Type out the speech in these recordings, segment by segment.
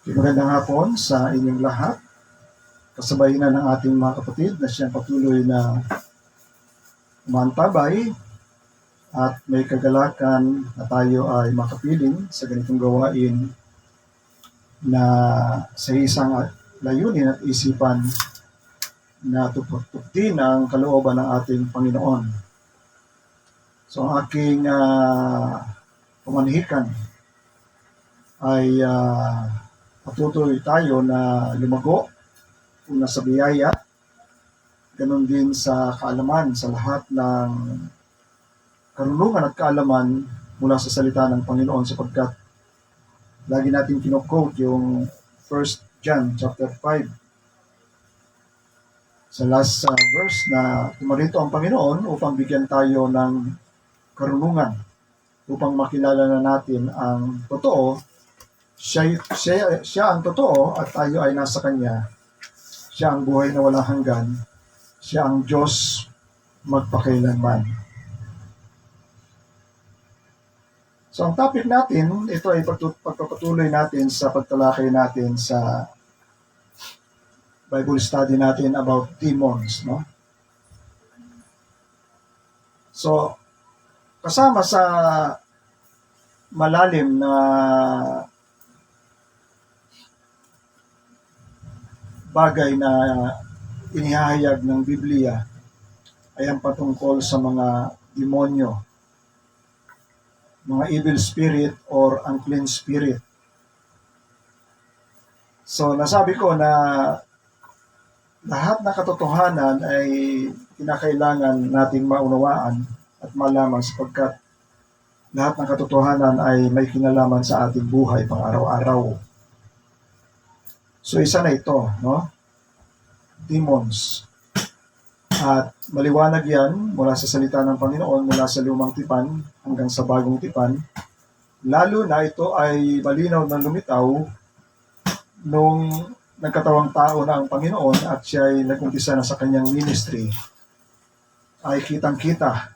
Magandang hapon sa inyong lahat. Kasabay na ng ating mga kapatid na siyang patuloy na umantabay at may kagalakan na tayo ay makapiling sa ganitong gawain na sa isang layunin at isipan na tupuktin ang kalooban ng ating Panginoon. So ang aking pamanhikan ay patuloy tayo na lumago una sa biyaya, ganun din sa kaalaman sa lahat ng karunungan at kaalaman mula sa salita ng Panginoon, sapagkat lagi natin kino-quote yung 1 John chapter 5 sa last verse na tumarito ang Panginoon upang bigyan tayo ng karunungan, upang makilala na natin ang totoo. Siya ang totoo at tayo ay nasa Kanya. Siya ang buhay na walang hanggan. Siya ang Diyos magpakailanman. So ang topic natin, ito ay pagpapatuloy natin sa pagtalakay natin sa Bible study natin about demons, no? So kasama sa malalim na bagay na inihahayag ng Biblia ay ang patungkol sa mga demonyo, mga evil spirit or unclean spirit. So nasabi ko na lahat ng katotohanan ay kinakailangan nating maunawaan at malaman, sapagkat lahat ng katotohanan ay may kinalaman sa ating buhay pang araw-araw. So isa na ito, no? Demons. At maliwanag yan mula sa salita ng Panginoon, mula sa lumang tipan hanggang sa bagong tipan. Lalo na ito ay malinaw na lumitaw nung nagkatawang tao na ang Panginoon at siya ay nag-umpisa na sa kanyang ministry. Ay kitang-kita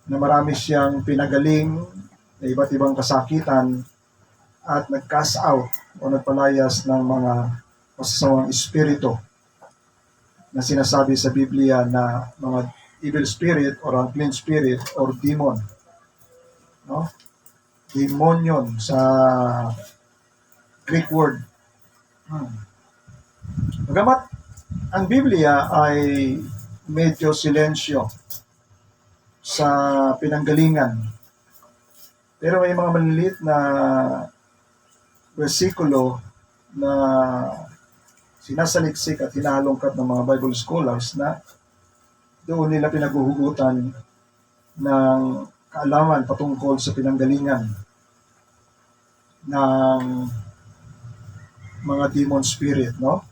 na marami siyang pinagaling na iba't ibang kasakitan at nag-cast out o nagpalayas ng mga masasamang espiritu na sinasabi sa Biblia na mga evil spirit or unclean spirit or demon, no? Demonion sa Greek word. Bagamat ang Biblia ay medyo silensyo sa pinanggalingan, pero may mga maliliit na versikulo na sinasaliksik at hinahalongkat ng mga Bible scholars na doon nila pinaghuhugutan ng kaalaman patungkol sa pinanggalingan ng mga demon spirit, no?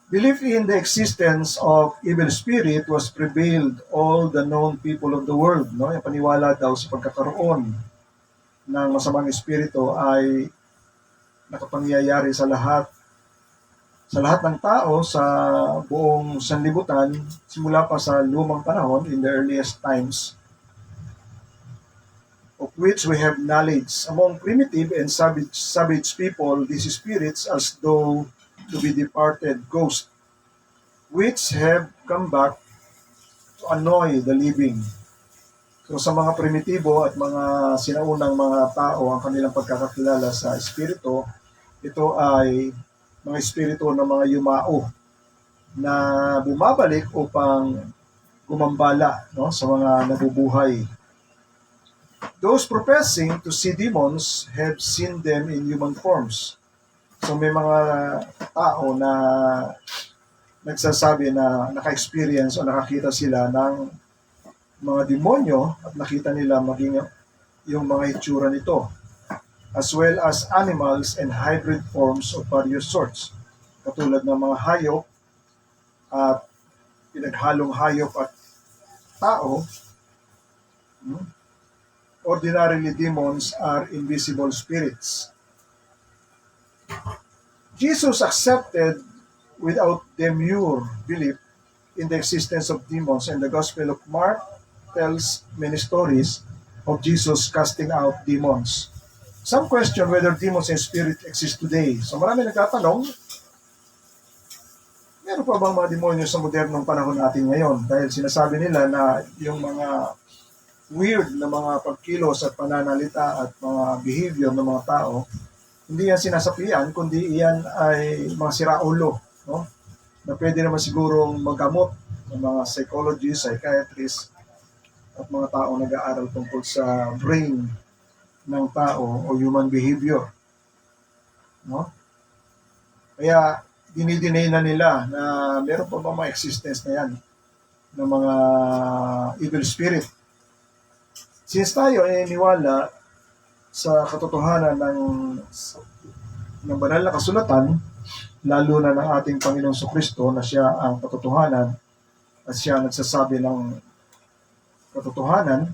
Belief in the existence of evil spirit was prevailed all the known people of the world, no? Yung paniwala daw sa pagkakaroon ng masamang espiritu ay nakapangyayari sa lahat ng tao sa buong sanlibutan, simula pa sa lumang panahon, in the earliest times, of which we have knowledge. Among primitive and savage people, these spirits as though to be departed ghosts, which have come back to annoy the living. So sa mga primitibo at mga sinaunang mga tao, ang kanilang pagkakakilala sa espiritu, ito ay mga espiritu ng mga yumao na bumabalik upang gumambala, no, sa mga nabubuhay. Those professing to see demons have seen them in human forms. So may mga tao na nagsasabi na naka-experience o nakakita sila ng mga demonyo at nakita nila maging yung mga itsura nito, as well as animals and hybrid forms of various sorts, katulad ng mga hayop at pinaghalong hayop at tao. Ordinarily, demons are invisible spirits. Jesus accepted without demur belief in the existence of demons, and the Gospel of Mark tells many stories of Jesus casting out demons. Some question whether demons and spirit exist today. So marami nagtatanong, meron pa bang mga demonyo sa modernong panahon natin ngayon? Dahil sinasabi nila na yung mga weird na mga pagkilos at pananalita at mga behavior ng mga tao, hindi yan sinasapian, kundi iyan ay mga siraulo, no? Na pwede naman sigurong maggamot ng mga psychologists, psychiatrists, at mga tao nag-aaral tungkol sa brain ng tao o human behavior. No? Kaya dinidinay na nila na meron pa ba mga existence na yan ng mga evil spirit. Since tayo ay niwala sa katotohanan ng banal na kasulatan, lalo na ng ating Panginoong Kristo na siya ang katotohanan at siya nagsasabi ng katotohanan,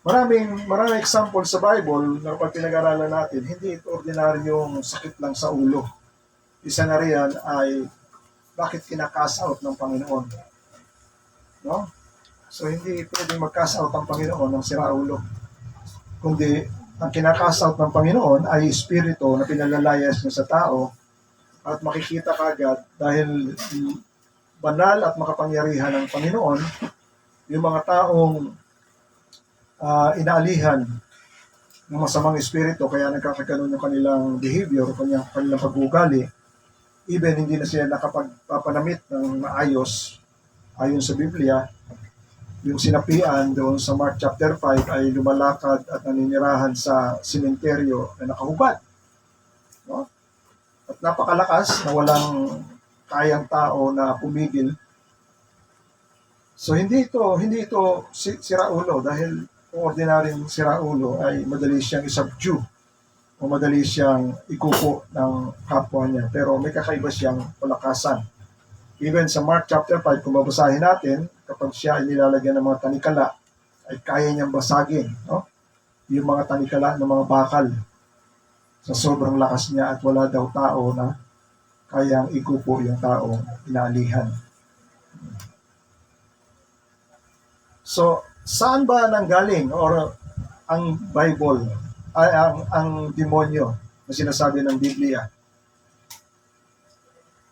maraming example sa Bible na kapag pinag-aralan natin, hindi ito ordinaryong sakit lang sa ulo. Isa na riyan ay bakit kinaka-cast out ng Panginoon. No? So hindi pwedeng mag-cast out ang Panginoon ng siraulo. Kundi ang kinaka-cast out ng Panginoon ay espiritu na pinalalayas niya sa tao at makikita kagad dahil banal at makapangyarihan ng Panginoon, yung mga taong inaalihan ng masamang espiritu kaya nagkakaganon yung kanilang behavior, kanilang pag-uugali, even hindi na sila nakapagpapanamit ng maayos ayon sa Biblia. Yung sinapian doon sa Mark chapter 5 ay lumalakad at naninirahan sa sementeryo na nakahubad. No? At napakalakas na walang kayang tao na pumigil. So hindi ito siraulo dahil kung ordinaryong siraulo ay madali siyang isubdue o madali siyang ikupo ng kapwa niya. Pero may kakaiba siyang palakasan. Even sa Mark chapter 5, kung babasahin natin, kapag siya ay nilalagyan ng mga tanikala, ay kaya niyang basagin. No? Yung mga tanikala ng mga bakal sa sobrang lakas niya at wala daw tao na kayang ikupo yung taong inaalihan. So, saan ba nanggaling or ang Bible, ay ang demonyo na sinasabi ng Biblia?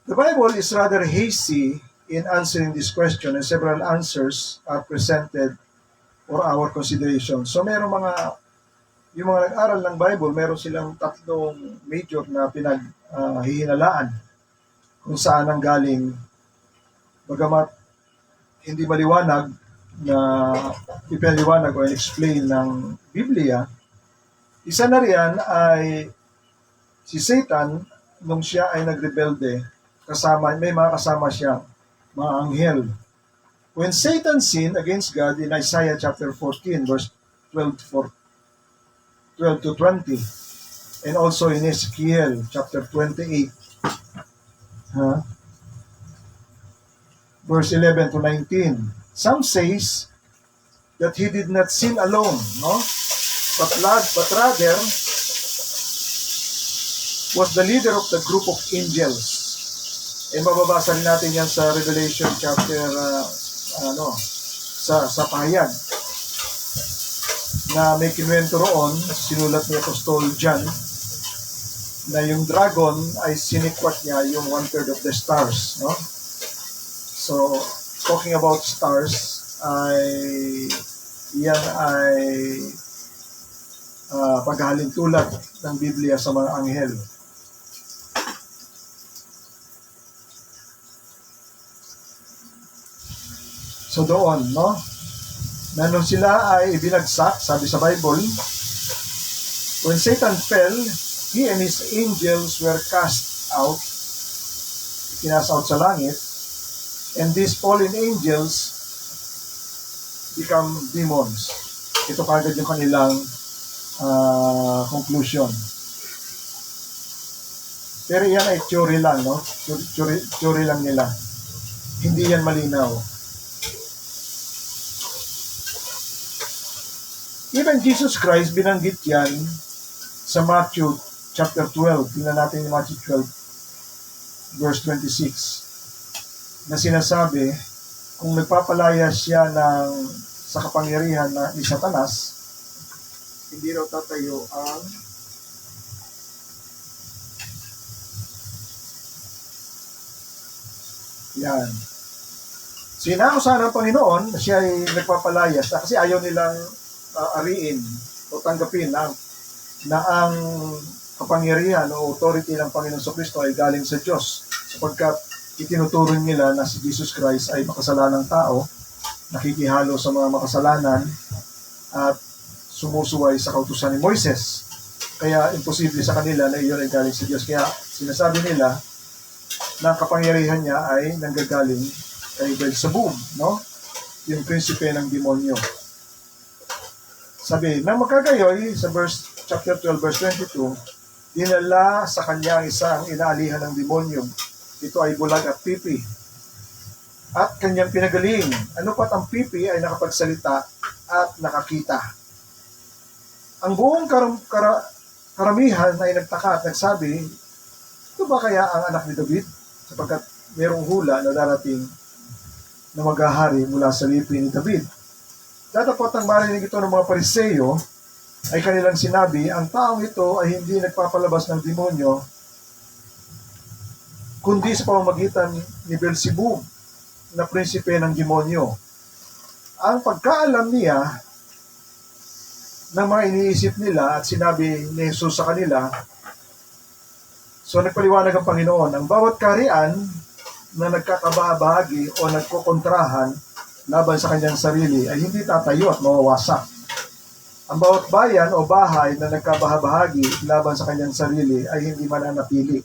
The Bible is rather hazy in answering this question and several answers are presented for our consideration. So, yung mga nag-aral ng Bible, meron silang tatlong major na pinaghihinalaan kung saan ang galing, bagamat hindi maliwanag na ipinaliwanag o explain ng Biblia. Isa na riyan ay si Satan nung siya ay nagrebelde, may mga kasama siya, mga anghel. When Satan sinned against God in Isaiah chapter 14 verse 12 to 20 and also in Ezekiel chapter 28 verse 11 to 19. Some says that he did not sin alone, no? But rather was the leader of the group of angels. E mababasa rin natin yan sa Revelation chapter sa pahayag na may kinuwento roon, sinulat ni Apostol John, na yung dragon ay sinikwat niya yung 1/3 of the stars, no? So, talking about stars, yan ay paghahalin tulad ng Biblia sa mga anghel. So doon, no? Na nung sila ay ibinagsak, sabi sa Bible, when Satan fell, he and his angels were cast out, kinasa out sa langit, and these fallen angels become demons. Ito kagad yung kanilang conclusion. Pero yan ay theory lang, no? Theory lang nila. Hindi yan malinaw. Even Jesus Christ, binanggit yan sa Matthew chapter 12. Tingnan natin yung Matthew 12, verse 26. Na sinasabi, kung nagpapalaya siya sa kapangyarihan ni Satanas, hindi raw tatayo ang yan. Sinausahan ng Panginoon na siya ay nagpapalayas kasi ayaw nilang ariin o tanggapin na ang kapangyarihan o authority ng Panginoon sa Kristo ay galing sa Diyos sapagkat itinuturo nila na si Jesus Christ ay makasalanang tao, nakikihalo sa mga makasalanan at sumusuway sa kautusan ni Moises. Kaya imposible sa kanila na iyon ay galing sa Diyos. Kaya sinasabi nila na ang kapangyarihan niya ay nanggagaling kay Beelzebub, no? Yung prinsipe ng demonyo. Sabi, nang magkagayoy, sa chapter 12, verse 22, dinala sa kanya isang inaalihan ng demonyo. Ito ay bulag at pipi. At kanyang pinagaling. Ano pat ang pipi ay nakapagsalita at nakakita. Ang buong karamihan ay nagtaka at nagsabi, ito ba kaya ang anak ni David? Sapagkat mayroong hula na darating na maghahari mula sa lipi ni David. Datapot ang marinig ito ng mga Pariseyo, ay kanilang sinabi, ang taong ito ay hindi nagpapalabas ng demonyo, kundi sa pamamagitan ni Beelzebub, na prinsipe ng demonyo. Ang pagkaalam niya ng mga iniisip nila at sinabi ni Jesus sa kanila, so nagpaliwanag ang Panginoon, ang bawat kaharian na nagkakabahagi o nagkukontrahan laban sa kanyang sarili ay hindi tatayo at mawawasak. Ang bawat bayan o bahay na nagkabahabahagi laban sa kanyang sarili ay hindi mananatili.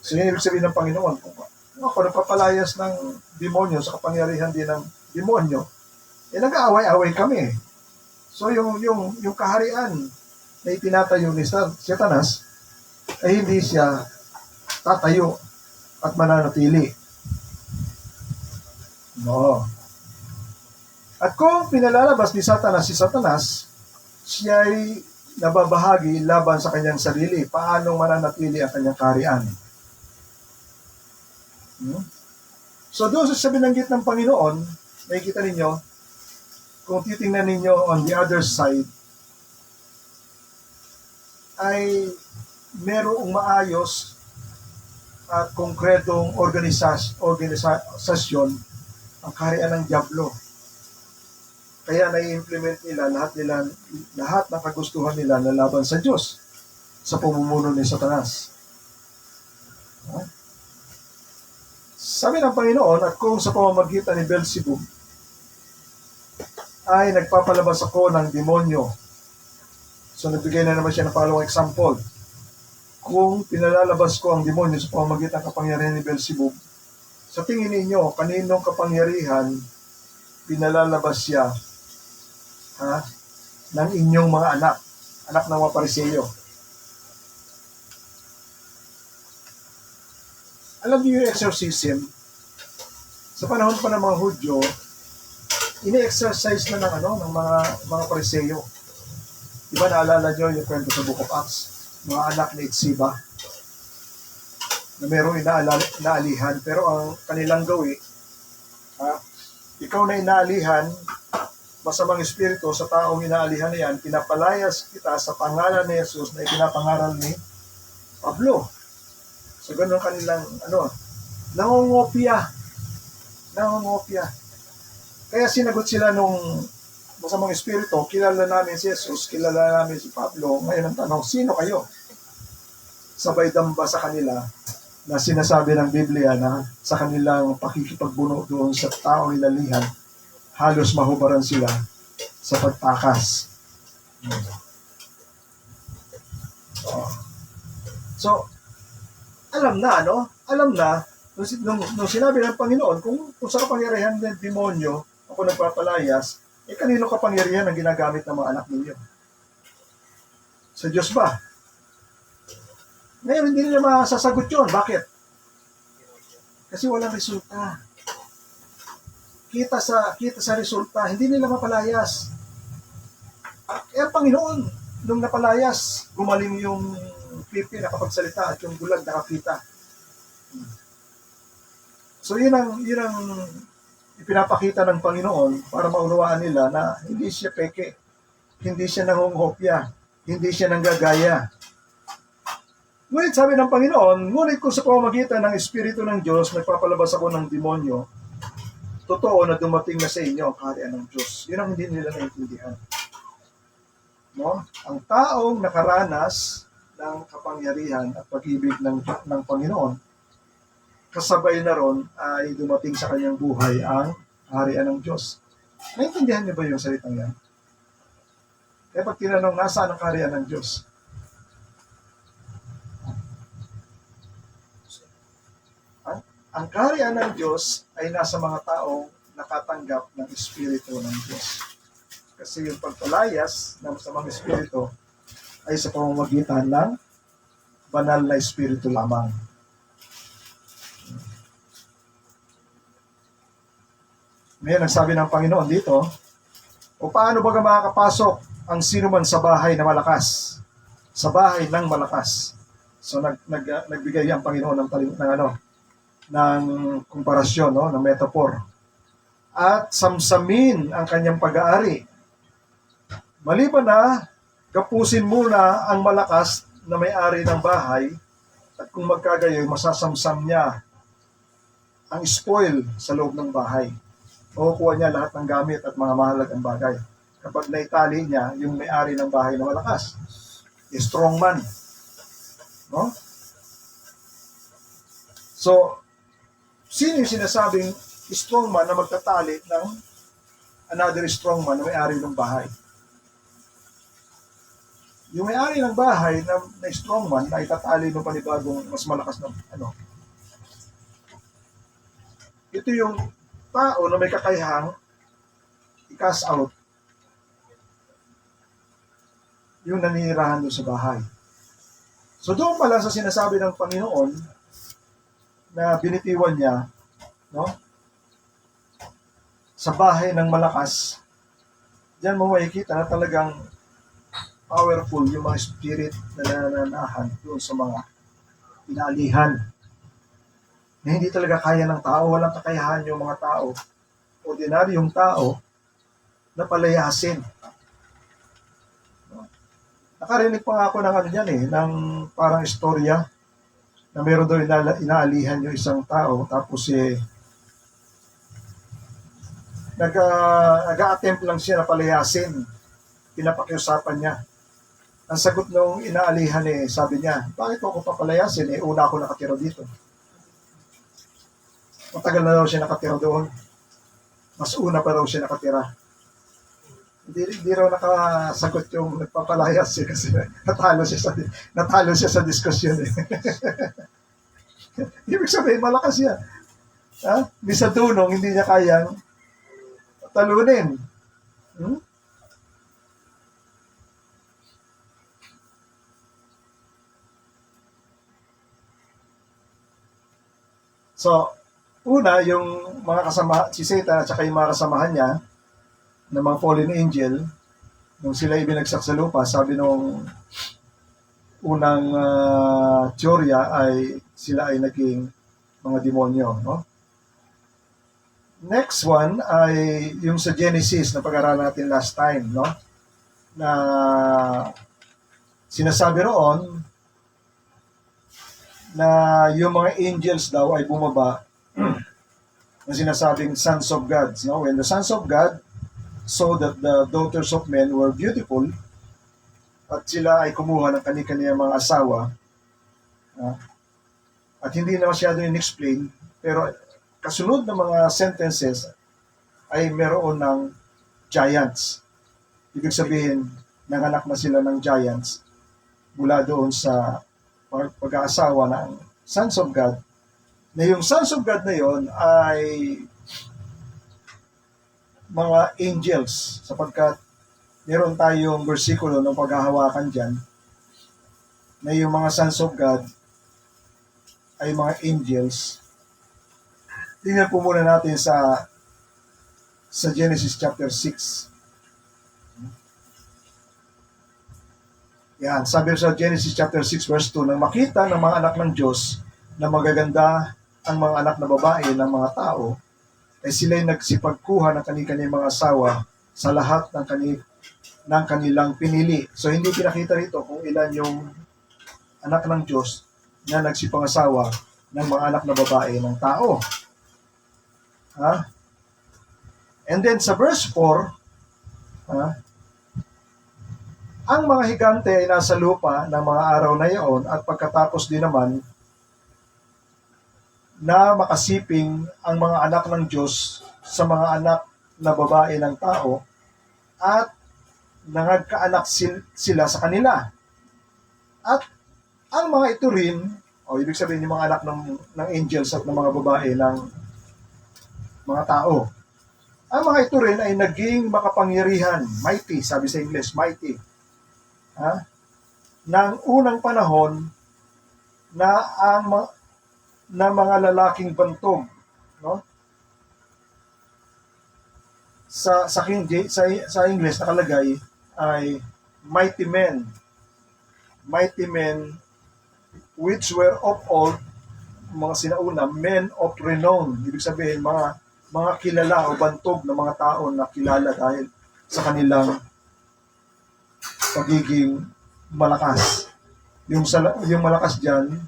So yun ibig sabihin ng Panginoon, kung nagpapalayas ng demonyo sa kapangyarihan din ng demonyo, nag-aaway-away kami. So yung kaharian na itinatayo ni Satanas ay hindi siya tatayo at mananatili. No. At kung pinalalabas ni Satanas si Satanas, siya ay nababahagi laban sa kanyang sarili. Paano mananatili ang kanyang kaharian? So doon sa binanggit ng Panginoon, nakikita ninyo, kung titingnan ninyo on the other side, ay merong maayos at konkretong organisasyon ang kaharian ng Diablo. Kaya nai-implement nila lahat ng kagustuhan nila na laban sa Diyos sa pamumuno ni Satanas. Sabi ng Panginoon, at kung sa pamamagitan ni Beelzebub ay nagpapalabas ako ng demonyo. So nagbigay na naman siya ng following example. Kung pinalalabas ko ang demonyo sa pamamagitan ng kapangyarihan ni Beelzebub, sa tingin ninyo, kaninong kapangyarihan pinalalabas siya ng inyong mga anak ng mga Pariseyo? Alam niyo yung exorcism, sa panahon pa ng mga Hudyo, ini-exercise na ng mga Pariseyo. Diba naalala niyo yung kwento sa Book of Acts, mga anak ni Itziba, na mayroong inaalihan, pero ang kanilang gawi, ikaw na inaalihan, masamang espiritu sa taong inaalihan na yan, pinapalayas kita sa pangalan ni Jesus na ipinapangaral ni Pablo. So ganun kanilang, nangungopia. Kaya sinagot sila nung masamang espiritu, kilala namin si Jesus, kilala namin si Pablo. Ngayon ang tanong, sino kayo? Sabay damba sa kanila na sinasabi ng Biblia na sa kanilang pakikipagbuno doon sa taong inalihan, halos mahubaran sila sa pagtakas. So, alam na, nung sinabi ng Panginoon, kung sa kapangyarihan ng demonyo ako nagpapalayas, kanino kapangyarihan ang ginagamit ng mga anak ninyo? Sa Diyos ba? Ngayon, hindi nila masasagot yun. Bakit? Kasi walang resulta. Kita sa resulta, hindi nila mapalayas. Kaya Panginoon, nung napalayas, gumaling yung pipi nakapagsalita at yung bulag nakakita. So yun ang ipinapakita ng Panginoon para maunawaan nila na hindi siya peke. Hindi siya nangungopya. Hindi siya nanggagaya. Ngunit sabi ng Panginoon, ngunit kung sa pamamagitan ng Espiritu ng Diyos, nagpapalabas ako ng demonyo, totoo na dumating na sa inyo ang kaharian ng Diyos. Yun ang hindi nila naintindihan. No? Ang taong nakaranas ng kapangyarihan at pag-ibig ng Panginoon, kasabay na ron ay dumating sa kanyang buhay ang kaharian ng Diyos. Naintindihan niyo ba yung salitang yan? Kaya pag tinanong, nasaan ang kaharian ng Diyos? Ang kaharian ng Diyos ay nasa mga taong nakatanggap ng Espiritu ng Diyos. Kasi yung pagpalayas ng masamang Espiritu ay sa pamamagitan ng banal na Espiritu lamang. Ngayon, ang sabi ng Panginoon dito, o paano ba makakapasok ang sino man sa bahay na malakas? Sa bahay ng malakas. So, nagbigay ang Panginoon ng komparasyon, no? Ng metaphor. At samsamin ang kanyang pag-aari. Maliban na, kapusin muna ang malakas na may-ari ng bahay at kung magkagayoy, masasamsam niya ang spoil sa loob ng bahay. Makukuha niya lahat ng gamit at mga mahalagang bagay. Kapag naitali niya yung may-ari ng bahay na malakas, strong man. No? So, sino yung sinasabing strong man na magtatali ng another strong man na may-ari ng bahay? Yung may-ari ng bahay na strong man na itatali ng panibagong mas malakas na ito yung tao na may kakayahang i-cast out yung nanirahan doon sa bahay. So doon pala sa sinasabi ng Panginoon na binitiwan niya, no? Sa bahay ng malakas, diyan mo makikita na talagang powerful yung mga spirit na nananahan doon sa mga inaalihan. Na hindi talaga kaya ng tao, walang kakayahan yung mga tao, ordinaryong tao, na palayasin. Nakarinig pa nga ako ng ng parang istorya na meron daw inaalihan yung isang tao, tapos nag-a-attempt lang siya na palayasin. Pinapakiusapan niya. Ang sagot nung inaalihan sabi niya, bakit ako papalayasin? Una ako nakatira dito. Matagal na daw siya nakatira doon. Mas una pa daw siya nakatira. Hindi raw nakasagot yung nagpapalayas kasi natalo siya sa diskusyon Ibig sabihin, malakas yan. Di sa dunong, hindi niya kayang talunin. So, una, yung mga kasama, si Satan at saka yung mga kasamahan niya, ng mga fallen angel, nung sila ibinagsak sa lupa, sabi nung unang teorya ay sila ay naging mga demonyo. No? Next one ay yung sa Genesis na pag-aralan natin last time, no? Na sinasabi roon na yung mga angels daw ay bumaba na sinasabing sons of God. No? When the sons of God saw that the daughters of men were beautiful at sila ay kumuha ng kani-kaniyang mga asawa at hindi na masyado in-explain, pero kasunod ng mga sentences ay meron ng giants. Ibig sabihin, nanganak na sila ng giants mula doon sa pag-aasawa ng sons of God, na yung sons of God na yon ay mga angels, sapagkat meron tayong versikulo ng paghahawakan dyan na yung mga sons of God ay mga angels. Tingnan po muna natin sa Genesis chapter 6. Yan, sabi sa Genesis chapter 6 verse 2, nang makita ng mga anak ng Diyos na magaganda ang mga anak na babae ng mga tao, ay sila'y nagsipagkuha ng kani-kanyang mga asawa sa lahat ng ng kanilang pinili. So hindi pinakita rito kung ilan yung anak ng Diyos na nagsipangasawa ng mga anak na babae ng tao. Ha? And then sa verse 4, ang mga higante ay nasa lupa ng mga araw na iyon at pagkatapos din naman na makasiping ang mga anak ng Diyos sa mga anak na babae ng tao at nangagkaanak sila sa kanila. At ang mga ito rin, ibig sabihin yung mga anak ng angels at ng mga babae ng mga tao. Ang mga ito rin ay naging makapangyarihan, mighty, sabi sa English, mighty. Nang unang panahon na mga lalaking bantog, no? Sa English nakalagay ay mighty men which were of old, mga sinauna, men of renown. Ibig sabihin, mga kilala o bantog na mga tao na kilala dahil sa kanilang pagiging malakas. Yung malakas dyan,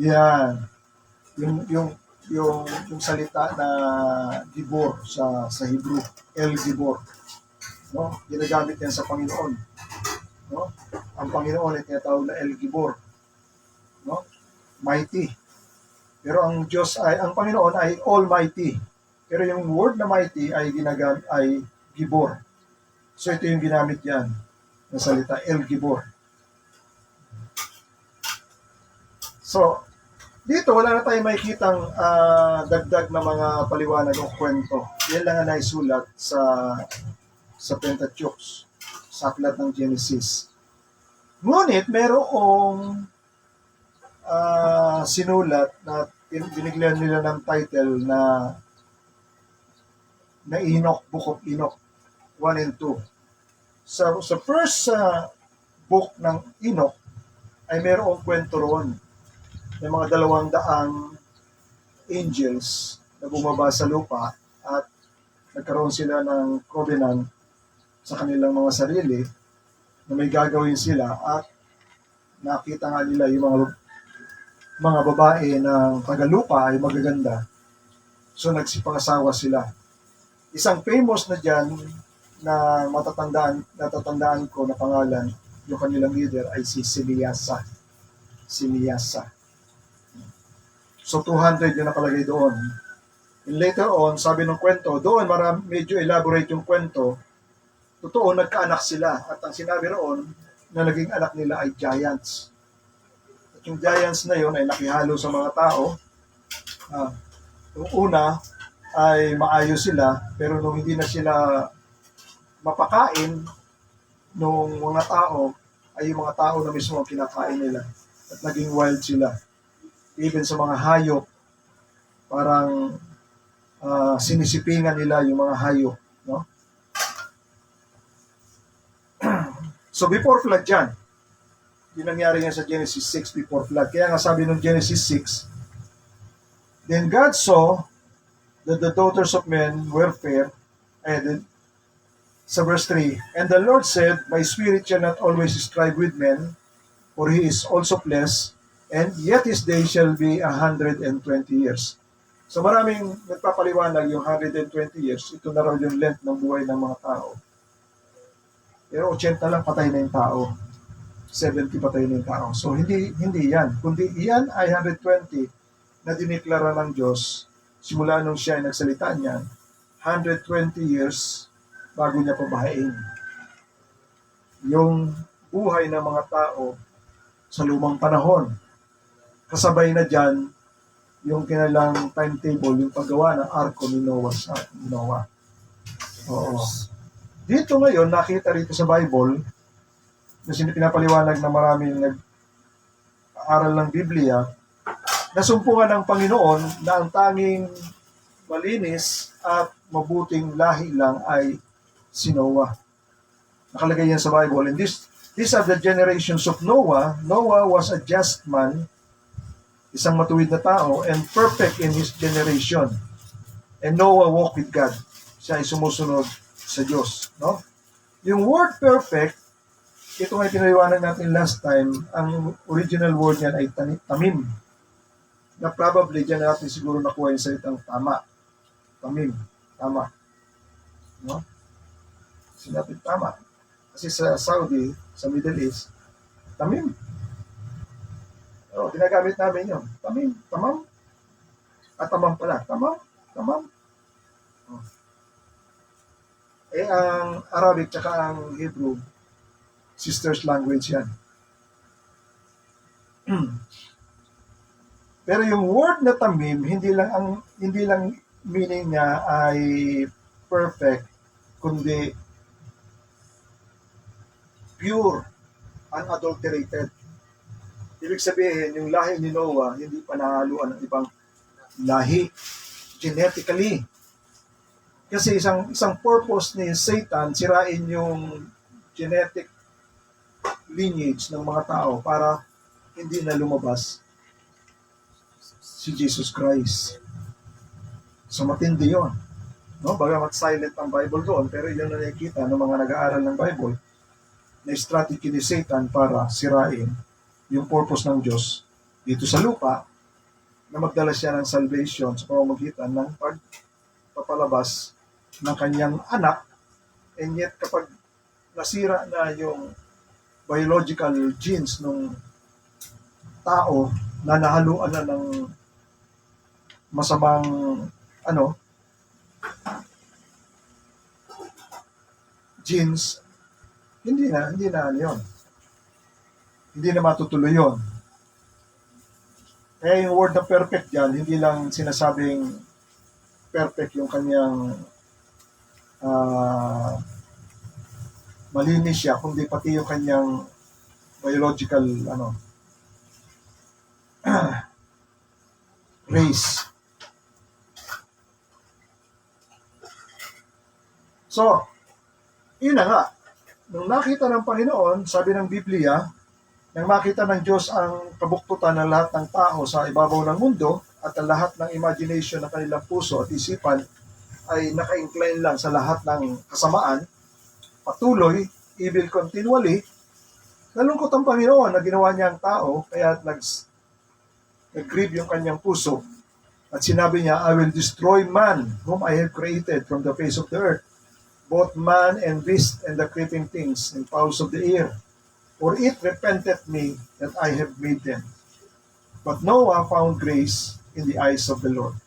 yan, yung salita na gibor sa Hebrew, El Gibor, no? Ginagamit yan sa Panginoon, no? Ang Panginoon ay tinatawag na El Gibor, no? Mighty. Pero ang Panginoon ay Almighty. Pero yung word na mighty ay Gibor. So ito yung ginamit yan na salita, El Gibor. So, dito wala na tayong makikitang dagdag na mga paliwanag o kwento. Yan lang ang naisulat sa Pentateuch, sa aklat ng Genesis. Ngunit merong sinulat na binigyan nila ng title na Enoch, Book of Enoch 1 and 2. Sa first book ng Enoch ay merong kwento roon ng mga 200 angels na bumaba sa lupa at nagkaroon sila ng covenant sa kanilang mga sarili na may gagawin sila at nakita nga nila yung mga babae ng tagalupa ay magaganda. So nagsipangasawa sila. Isang famous na dyan na natatandaan ko na pangalan, yung kanilang leader ay si Simiasa. So 200 yung nakalagay doon. And later on, sabi ng kwento, doon medyo elaborate yung kwento, totoo, nagkaanak sila. At ang sinabi roon, na naging anak nila ay giants. At yung giants na yun ay nakihalo sa mga tao. Yung una ay maayos sila, pero nung hindi na sila mapakain nung mga tao, ay yung mga tao na mismo ang kinakain nila. At naging wild sila. Even sa mga hayop, parang sinisipingan nila yung mga hayop, no? So before flood yan, yung nangyari yan sa Genesis 6 before flood. Kaya nga sabi ng Genesis 6, then God saw that the daughters of men were fair, and sa verse 3, and the Lord said, my spirit shall not always strive with men, for he is also flesh, and yet his day shall be 120 years. So maraming nagpapaliwanag yung 120 years, ito na raw yung length ng buhay ng mga tao. Pero 80 lang patay na yung tao. 70 patay na yung tao. So hindi yan. Kundi yan ay 120 na diniklara ng Diyos simula nung siya ay nagsalita niyan. 120 years bago niya pabahain yung buhay ng mga tao sa lumang panahon. Kasabay na dyan yung kanilang timetable, yung paggawa ng arko ni Noah. Oo. Dito ngayon, nakita rito sa Bible, na pinapaliwanag na maraming nag-aaral ng Biblia, nasumpungan ng Panginoon na ang tanging malinis at mabuting lahi lang ay si Noah. Nakalagay yan sa Bible. And these are the generations of Noah. Noah was a just man, isang matuwid na tao, and perfect in his generation. And Noah walked with God. siya ay sumusunod sa Diyos. No? Yung word perfect, ito nga pinaliwanag natin last time, ang original word niyan ay tamim. Na probably dyan natin siguro nakuha yung salitang tama. Tamim. Tama. No? Sinabi tama. Kasi sa Saudi, sa Middle East, tamim. Ginagamit namin yun. Tamim. Tamam. At tamam pala. Tamam. Tamam. Ang Arabic tsaka ang Hebrew, sisters language yan. Pero yung word na tamim, hindi lang meaning niya ay perfect, kundi pure, unadulterated. Ibig sabihin, yung lahi ni Noah, hindi pa nahaluan ng ibang lahi, genetically. Kasi isang purpose ni Satan, sirain yung genetic lineage ng mga tao para hindi na lumabas si Jesus Christ. So matindi yun. No? Bagamat silent ang Bible doon, pero yun na nakikita ng mga nag-aaral ng Bible na strategy ni Satan para sirain yung purpose ng Diyos dito sa lupa na magdala siya ng salvation sa pamamagitan ng pagpapalabas ng kanyang anak, and yet kapag nasira na yung biological genes ng tao na nahaluan na ng masamang genes, hindi na yun. Hindi na matutuloy yun. Kaya yung word na perfect yan, hindi lang sinasabing perfect yung kanyang malinis siya, kundi pati yung kanyang biological race. So, yun na nga. Nung nakita ng Panginoon, sabi ng Biblia, nang makita ng Diyos ang kabuktutan ng lahat ng tao sa ibabaw ng mundo at ang lahat ng imagination ng kanilang puso at isipan ay naka-incline lang sa lahat ng kasamaan, patuloy, evil continually, nalungkot ang Panginoon na ginawa niya ang tao, kaya nag-grieve yung kanyang puso. At sinabi niya, I will destroy man whom I have created from the face of the earth, both man and beast and the creeping things and fowls of the air. For it repenteth me that I have made them. But Noah found grace in the eyes of the Lord.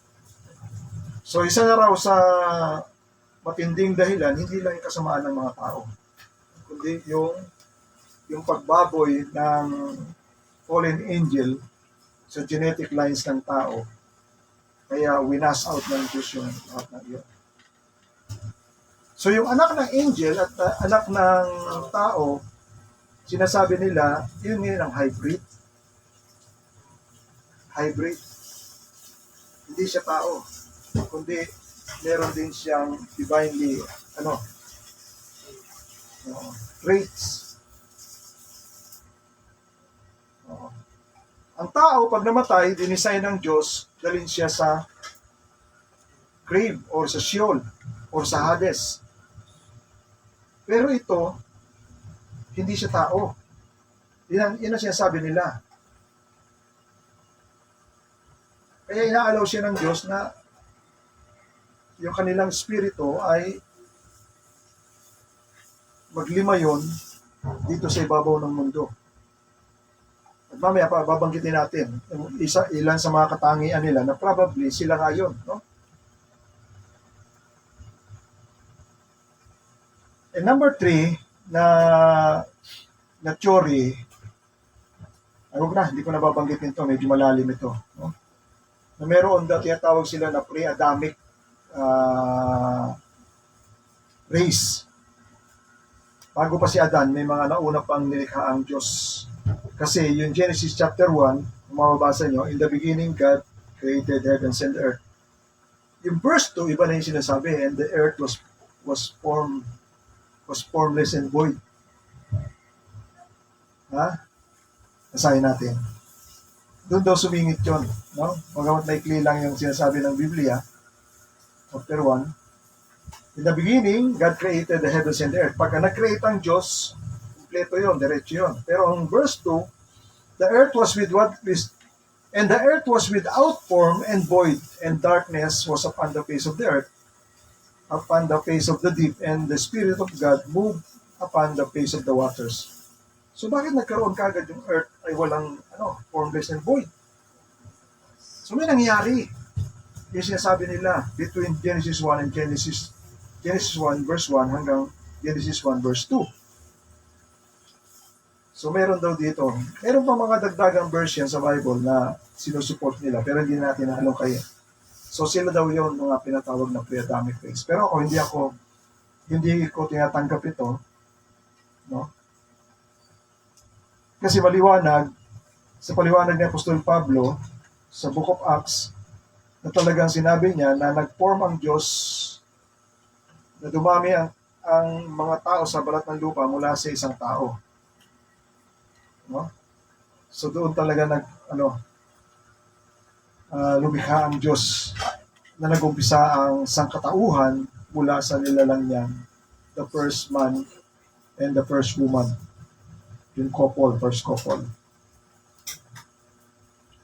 So isa na raw sa matinding dahilan, hindi lang yung kasamaan ng mga tao, kundi yung pagbaboy ng fallen angel sa genetic lines ng tao. Kaya winas out ng Diyos yung lahat ng iyon. So yung anak ng angel at anak ng tao, sinasabi nila, yun ang hybrid. Hybrid. Hindi siya tao, kundi meron din siyang divinely, traits. Ang tao, pag namatay, dinisign ng Diyos, dalhin siya sa grave or sa Sheol or sa Hades. Pero ito, hindi siya tao. Yan ang sinasabi nila. Kaya inaalaw siya ng Diyos na yung kanilang spirito ay maglimayon dito sa ibabaw ng mundo. At mamaya pa, babanggitin natin ilan sa mga katangian nila na probably sila nga yun. No? And number 3, na theory, hindi ko nababanggitin ito, medyo malalim ito. No? Na meron tinatawag sila na pre-Adamic race. Bago pa si Adan, may mga nauna pang nilikha ang Diyos. Kasi yung Genesis chapter 1, kung mababasa nyo, in the beginning God created heavens and earth. Yung verse 2, iba na yung sinasabi, and the earth was formless and void. Basahin natin. Doon daw sumingit yun. No? Magamat maikli lang yung sinasabi ng Biblia, chapter 1. In the beginning, God created the heavens and the earth. Pagka nag-create ang Diyos, kompleto yun, diretso yun. Pero ang verse 2, the earth was with what is, and the earth was without form and void, and darkness was upon the face of the earth, upon the face of the deep, and the Spirit of God moved upon the face of the waters. So bakit nagkaroon kagad yung earth ay walang formless and void? So may nangyari. Yung sinasabi nila between Genesis 1 and Genesis 1 verse 1 hanggang Genesis 1 verse 2. So meron daw dito. Meron pa mga dagdagang version sa Bible na sinusupport nila pero hindi natin alam kayo. So sila daw yung mga pinatawag na pre-Adamic race. Pero ako hindi ko tinatanggap ito, no? Kasi sa paliwanag ni Apostol Pablo sa Book of Acts, na talagang sinabi niya na nag-form ang Diyos, na dumami ang mga tao sa balat ng lupa mula sa isang tao. No? So doon talaga lumikha ang Diyos na nag-umpisa ang sangkatauhan mula sa nilalang niyan, the first man and the first woman. Yung first couple.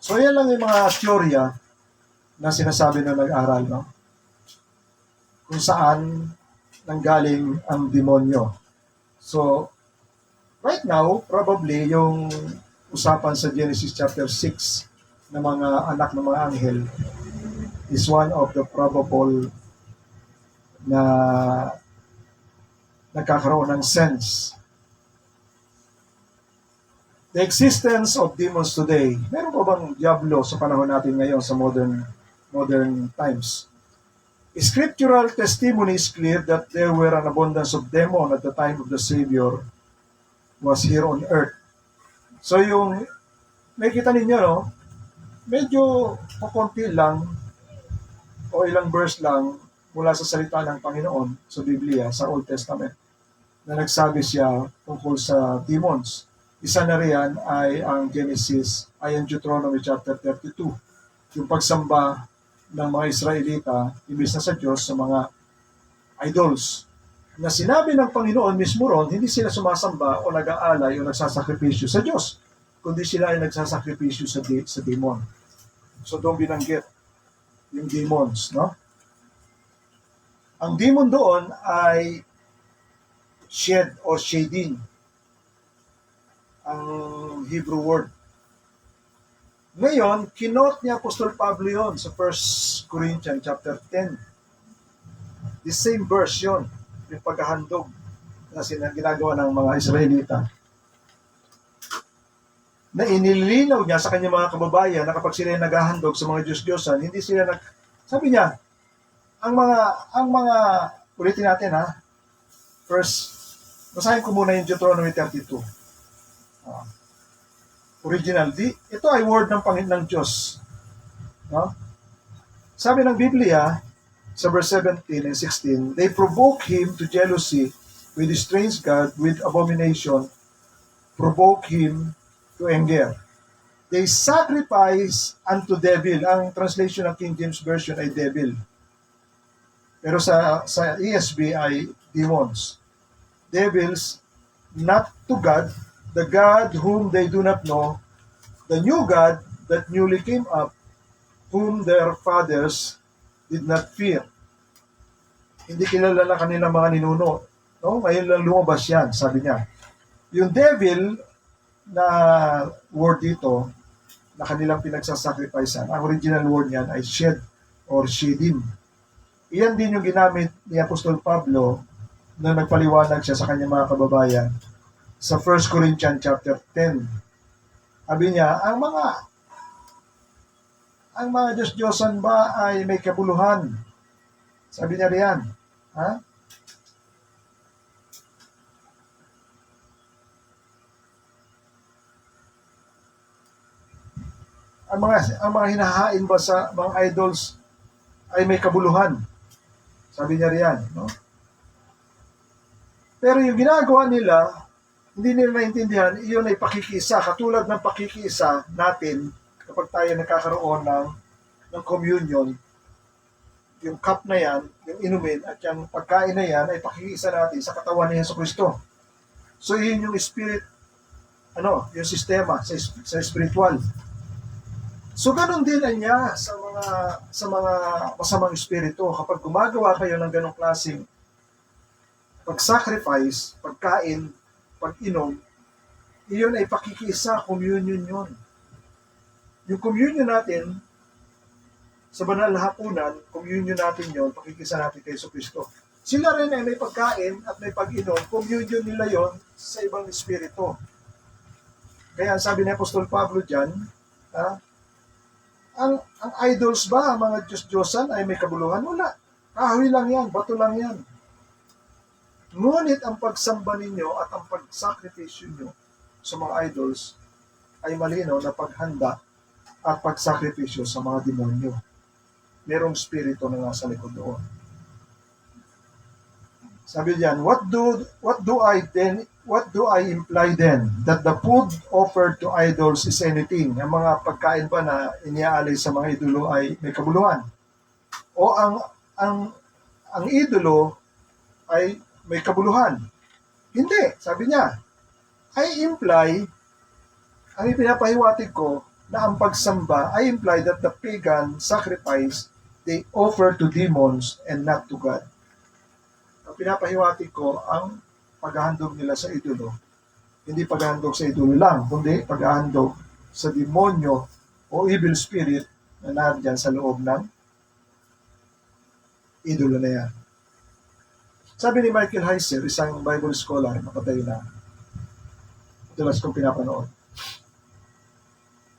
So yan lang yung mga teorya na sinasabi na nag-aral, no? Kung saan nanggaling ang demonyo. So, right now, probably yung usapan sa Genesis chapter 6 na mga anak ng mga anghel is one of the probable na nagkakaroon ng sense. The existence of demons today. Meron pa bang diablo sa panahon natin ngayon sa modern times? Scriptural testimony is clear that there were an abundance of demon at the time of the Savior was here on earth. So yung nakikita ninyo, no? Medyo pakunti lang o ilang verse lang mula sa salita ng Panginoon sa Biblia, sa Old Testament, na nagsabi siya tungkol sa demons. Isa na riyan ay ang Deuteronomy chapter 32. Yung pagsamba ng mga Israelita, imbis na sa Diyos, sa mga idols. Na sinabi ng Panginoon mismo ron, hindi sila sumasamba o nag-aalay o nagsasakripisyo sa Diyos, kundi sila ay nagsasakripisyo sa demon. So doon binanggit yung demons, no? Ang demon doon ay shed o shading, ang Hebrew word. Ngayon, kinot ni Apostol Pablo yon sa 1 Corinthians chapter 10. The same verse yun, yung paghahandog na ginagawa ng mga Israelita. Na inilinaw niya sa kanyang mga kababayan na kapag sila naghahandog sa mga Diyos-Diyosan, hindi sila sabi niya, ang mga, ulitin natin ha, first, basahin ko muna yung Deuteronomy 32. Original. Ito ay word ng Panginoon ng Diyos. No? Sabi ng Biblia, sa verse 17 and 16, they provoke him to jealousy with a strange God, with abomination, provoke him to anger. They sacrifice unto devil. Ang translation ng King James Version ay devil. Pero sa ESV ay demons. Devils, not to God, the God whom they do not know, the new God that newly came up, whom their fathers did not fear. Hindi kilala na kanilang mga ninuno. No? Ngayon lang lumabas yan, sabi niya. Yung devil na word dito, na kanilang pinagsasacrificean, ang original word niyan ay shed or shedim. Iyan din yung ginamit ni Apostol Pablo na nagpaliwanag siya sa kanyang mga kababayan sa 1 Corinthians chapter 10. Sabi niya, ang mga Diyos-Diyosan ba ay may kabuluhan? Sabi niya riyan. Ha? Ang mga hinahain ba sa mga idols ay may kabuluhan? Sabi niya riyan, no? Pero yung ginagawa nila, hindi nila naintindihan, iyon ay pakikisa. Katulad ng pakikisa natin kapag tayo nagkakaroon ng communion, yung cup na yan, yung inumin, at yung pagkain na yan ay pakikiisa natin sa katawan ni Jesucristo. So yun yung spirit, yung sistema sa spiritual. So ganun din niya sa mga masamang espiritu. Kapag gumagawa kayo ng ganong klaseng pag-sacrifice, pagkain, pag-inom, iyon ay pakikisa, communion yun. Yung communion natin, sa banal na hapunan, communion natin yun, pakikisa natin kay Jesucristo. Sila rin ay may pagkain at may pag-inom, communion nila yon sa ibang espiritu. Kaya sabi ni Apostol Pablo dyan, ang idols ba, ang mga Diyos-Diyosan ay may kabuluhan? Wala. Kahoy lang yan, bato lang yan. Ngunit ang pagsamba ninyo at ang pagsakripisyo nyo sa mga idols ay malinaw na paghanda at pagsakripisyo sa mga demonyo. Merong spirito na nasa likod doon. Sabi diyan, what do I imply then? That the food offered to idols is anything? Ang mga pagkain ba na iniaalay sa mga idolo ay may kabuluhan? O ang idolo ay may kabuluhan? Hindi, sabi niya. I imply, ang ipinapahiwatig ko, na ang pagsamba, I imply that the pagan sacrifice they offer to demons and not to God. Ang pinapahiwatig ko, ang paghahandog nila sa idolo, hindi paghahandog sa idolo lang, kundi paghahandog sa demonyo o evil spirit na nandyan sa loob ng idolo na yan. Sabi ni Michael Heiser, isang Bible scholar, napatay na, madalas kong pinapanood.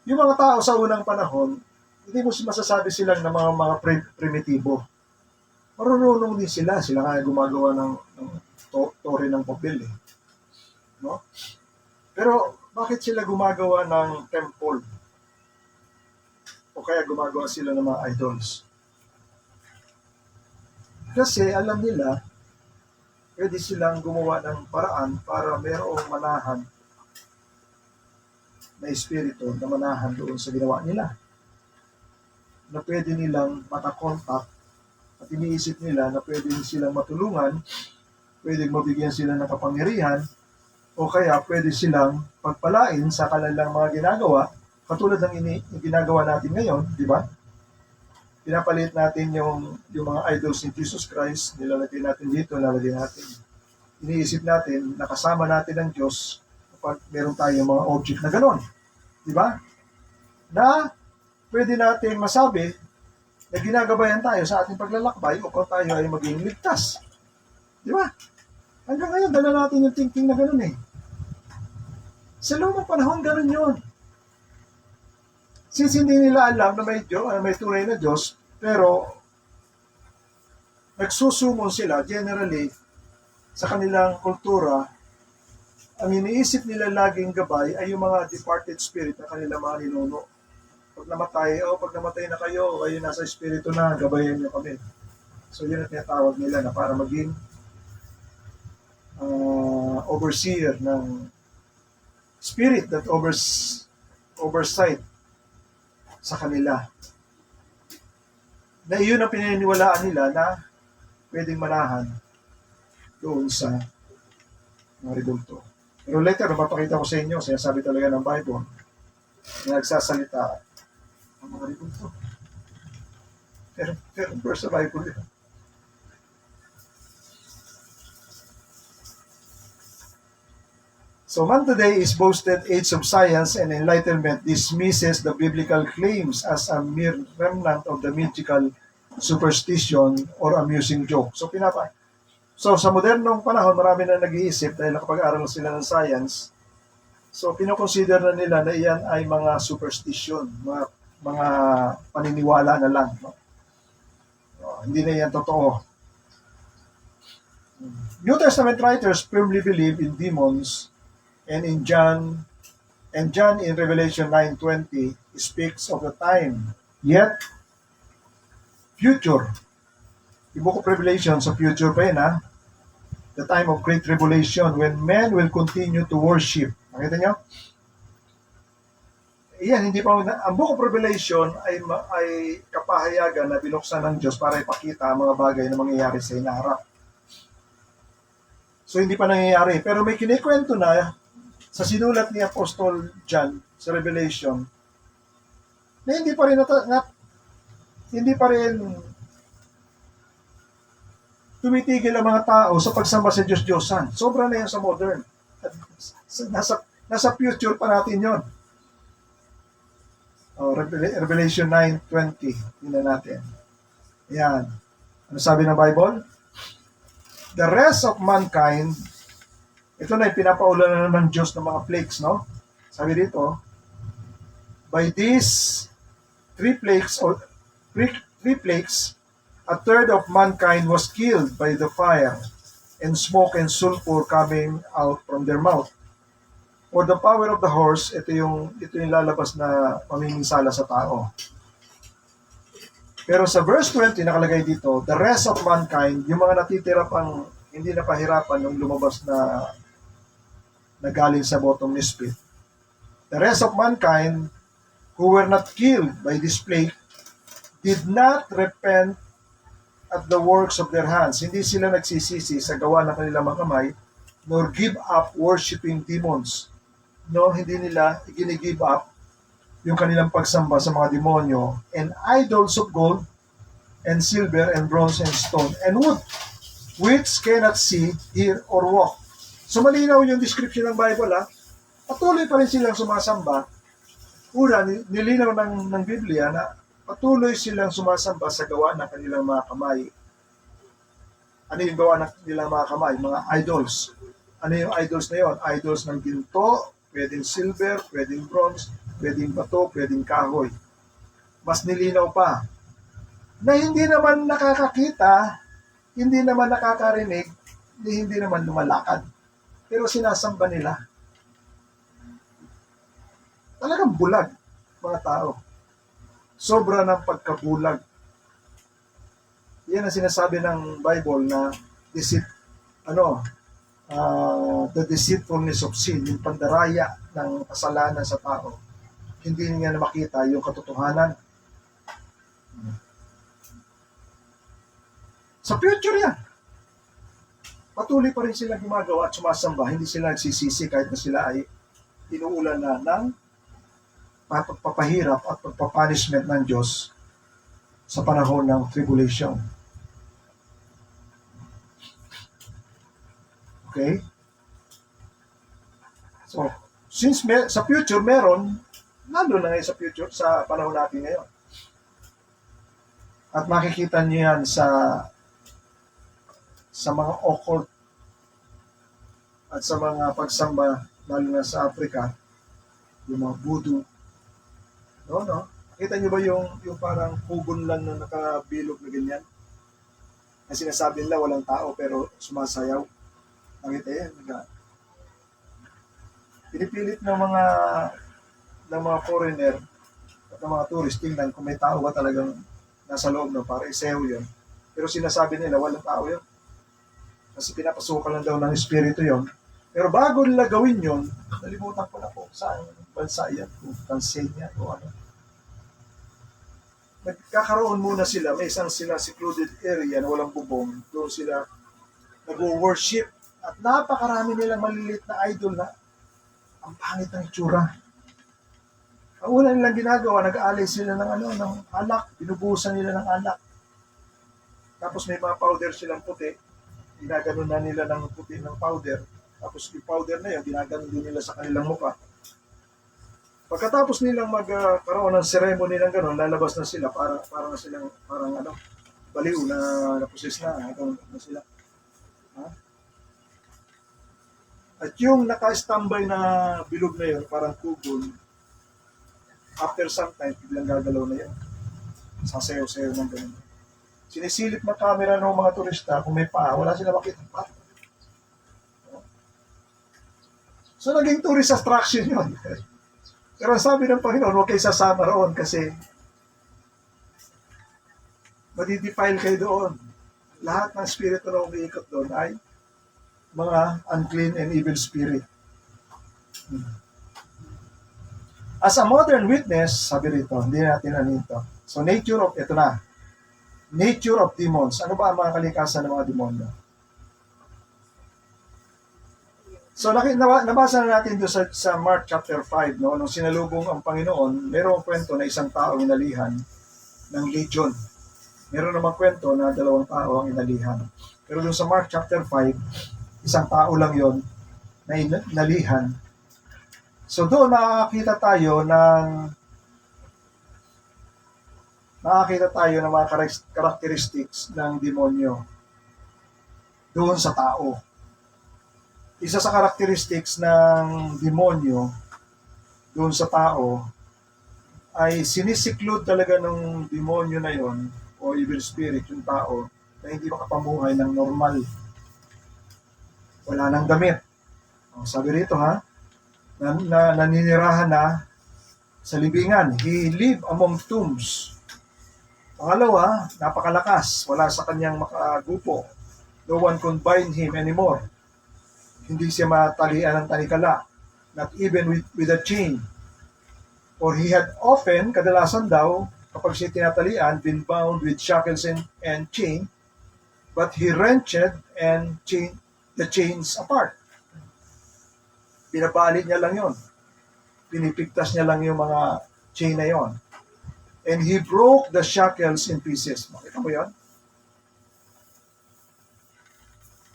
Yung mga tao sa unang panahon, hindi mo masasabi silang na mga primitibo. Marunong din sila. Sila nga gumagawa ng tore ng papel. No? Pero bakit sila gumagawa ng temple? O kaya gumagawa sila ng mga idols? Kasi alam nila, pwede silang gumawa ng paraan para mayroong manahan na espiritu na manahan doon sa ginawa nila. Na pwede nilang makakontak at iniisip nila na pwede silang matulungan, pwede mabigyan sila ng kapangyarihan, o kaya pwede silang pagpalain sa kanilang mga ginagawa, katulad ng ginagawa natin ngayon, di ba? Pinapalit natin yung mga idols ni Jesus Christ, nilalagay natin dito, nilalagay natin. Iniisip natin, nakasama natin ang Diyos kapag meron tayong mga object na gano'n. Di ba? Na pwede natin masabi na ginagabayan tayo sa ating paglalakbay o kung tayo ay maging ligtas. Di ba? Hanggang ngayon, dala natin yung thinking na gano'n eh. Sa lumang panahon, gano'n yun. Since hindi nila alam na may tunay na Diyos, pero nagsusumon sila generally sa kanilang kultura, ang iniisip nila laging gabay ay yung mga departed spirit na kanilang mga ninuno. Pag namatay na kayo nasa espiritu na, gabayan nyo kami. So yun ang tinatawag nila na para maging overseer ng spirit that oversight sa kanila. Na iyon ang pinaniniwalaan nila na pwedeng manahan doon sa mga rebulto. Pero later, mapapakita ko sa inyo, sinasabi talaga ng Bible, na nagsasalita ang mga rebulto. Pero verse sa Bible yun. So man today is boasted age of science and enlightenment dismisses the biblical claims as a mere remnant of the mythical superstition or amusing joke. So sa modernong panahon, marami na nag-iisip dahil nakapag-aral sila ng science. So pinoconsider na nila na iyan ay mga superstition, mga paniniwala na lang. No? Hindi na yan totoo. New Testament writers firmly believe in demons, and John in Revelation 9:20 speaks of the time, yet future. The book of Revelation sa future pa yun, the time of great tribulation when men will continue to worship. Nakita nyo? Iyan, hindi pa, ang book of Revelation ay pahayagan na binuksan ng Diyos para ipakita ang mga bagay na mangyayari sa hinaharap. So hindi pa nangyayari. Pero may kinikwento na sa sinulat ni Apostol John sa Revelation na hindi pa rin tumitigil ang mga tao sa pagsamba sa Diyos-Diyosan. Sobra na yan sa modern. At nasa future pa natin yon. Revelation 9:20. Tingnan natin. Ayan. Ano sabi ng Bible? The rest of mankind, ito na yung pinapaulan na naman Diyos ng mga plagues, no? Sabi dito, by these three plagues, a third of mankind was killed by the fire and smoke and sulfur coming out from their mouth. For the power of the horse, ito yung lalabas na pamiminsala sa tao. Pero sa verse 20 nakalagay dito, the rest of mankind, yung mga natitira pang hindi na pahirapan nung lumabas na galing sa bottomless pit. The rest of mankind who were not killed by this plague did not repent at the works of their hands. Hindi sila nagsisisi sa gawa ng kanilang mga kamay, nor give up worshiping demons. No, hindi nila gini-give up yung kanilang pagsamba sa mga demonyo and idols of gold and silver and bronze and stone and wood, which cannot see, hear, or walk. So malinaw yung description ng Bible, ha? Patuloy pa rin silang sumasamba. Una, nilinaw ng Biblia na patuloy silang sumasamba sa gawa ng kanilang mga kamay. Ano yung gawa ng kanilang mga kamay? Mga idols. Ano yung idols na yun? Idols ng ginto, pwedeng silver, pwedeng bronze, pwedeng bato, pwedeng kahoy. Mas nilinaw pa na hindi naman nakakakita, hindi naman nakakarinig, hindi naman lumalakad. Pero sinasamba nila. Talagang bulag, mga tao. Sobra ng pagkabulag. Yan ang sinasabi ng Bible na the deceitfulness of sin, yung pandaraya ng kasalanan sa tao. Hindi niya na makita yung katotohanan. Sa future yan. Patuloy pa rin sila gumagawa at sumasamba. Hindi sila nagsisisi kahit na sila ay inuulan na ng pagpapahirap at pagpapunishment ng Diyos sa panahon ng tribulation. Okay? So, since sa future meron, nandun na ngayon sa future, sa panahon natin ngayon. At makikita niyo yan sa mga occult at sa mga pagsamba, lalo na sa Africa, yung mga voodoo. No? Nakita niyo ba yung parang hubon lang na nakabilog na ganyan? Na sinasabi nila walang tao pero sumasayaw. Nakita yan. Pinipilit ng mga foreigner at ng mga tourist, tingnan kung may tao ba talagang nasa loob na para isayaw yun. Pero sinasabi nila walang tao yun. Kasi pinapasukan lang daw ng espiritu yon. Pero bago nila gawin yon, nalimutan ko na po saan bansa yan, kung Tanzania o ano. Nagkakaroon muna sila, may isang sila secluded area na walang bubong, doon sila nag-worship at napakarami nilang maliliit na idol na ang pangit ng itsura. Ang una nilang ginagawa, nag-aalay sila ng alak, binubuhusan nila ng alak. Tapos may mga powder silang puti, ginaganon na nila ng puti ng powder. Tapos yung powder na yun, ginaganon din nila sa kanilang mukha. Pagkatapos nilang magkaroon ng ceremony ng gano'n, lalabas na sila parang baliw na napusis na sila. Ha? At yung naka-standby na bilog na yun, parang kubol, after some time, biglang gagalaw na yun. Sasayaw-sayaw ng gano'n. Sinisilip ng camera ng mga turista, kung may paa, wala sila makita pa. So, naging tourist attraction yun. Pero sabi ng Panginoon, huwag kayo sasama roon kasi madidefile kayo doon. Lahat ng spirito na umiikot doon ay mga unclean and evil spirit. As a modern witness, sabi rito, hindi natin ano ito. So ito na. Nature of demons. Ano ba ang mga kalikasan ng mga demonyo? So nabasa na natin doon sa Mark chapter 5, no? Nung sinalubong ang Panginoon, mayroong kwento na isang tao inalihan ng legion. Meron namang kwento na 2 tao ang inalihan. Pero doon sa Mark chapter 5, isang tao lang yon na inalihan. So doon nakakita tayo ng mga characteristics ng demonyo doon sa tao. Isa sa characteristics ng demonyo doon sa tao ay sinisiklod talaga ng demonyo na yon o evil spirit yung tao na hindi makapamuhay ng normal. Wala nang damit. Sabi rito naninirahan na sa libingan. He lived among tombs. Pangalawa, napakalakas. Wala sa kanyang makagupo. No one could bind him anymore. Hindi siya matalian ng tanikala. Not even with a chain. For he had often, kadalasan daw, kapag siya tinatalian, been bound with shackles and chain, but he wrenched and the chains apart. Pinabali niya lang yon. Pinipigtas niya lang yung mga chain na yon. And he broke the shackles in pieces. Makita mo yan?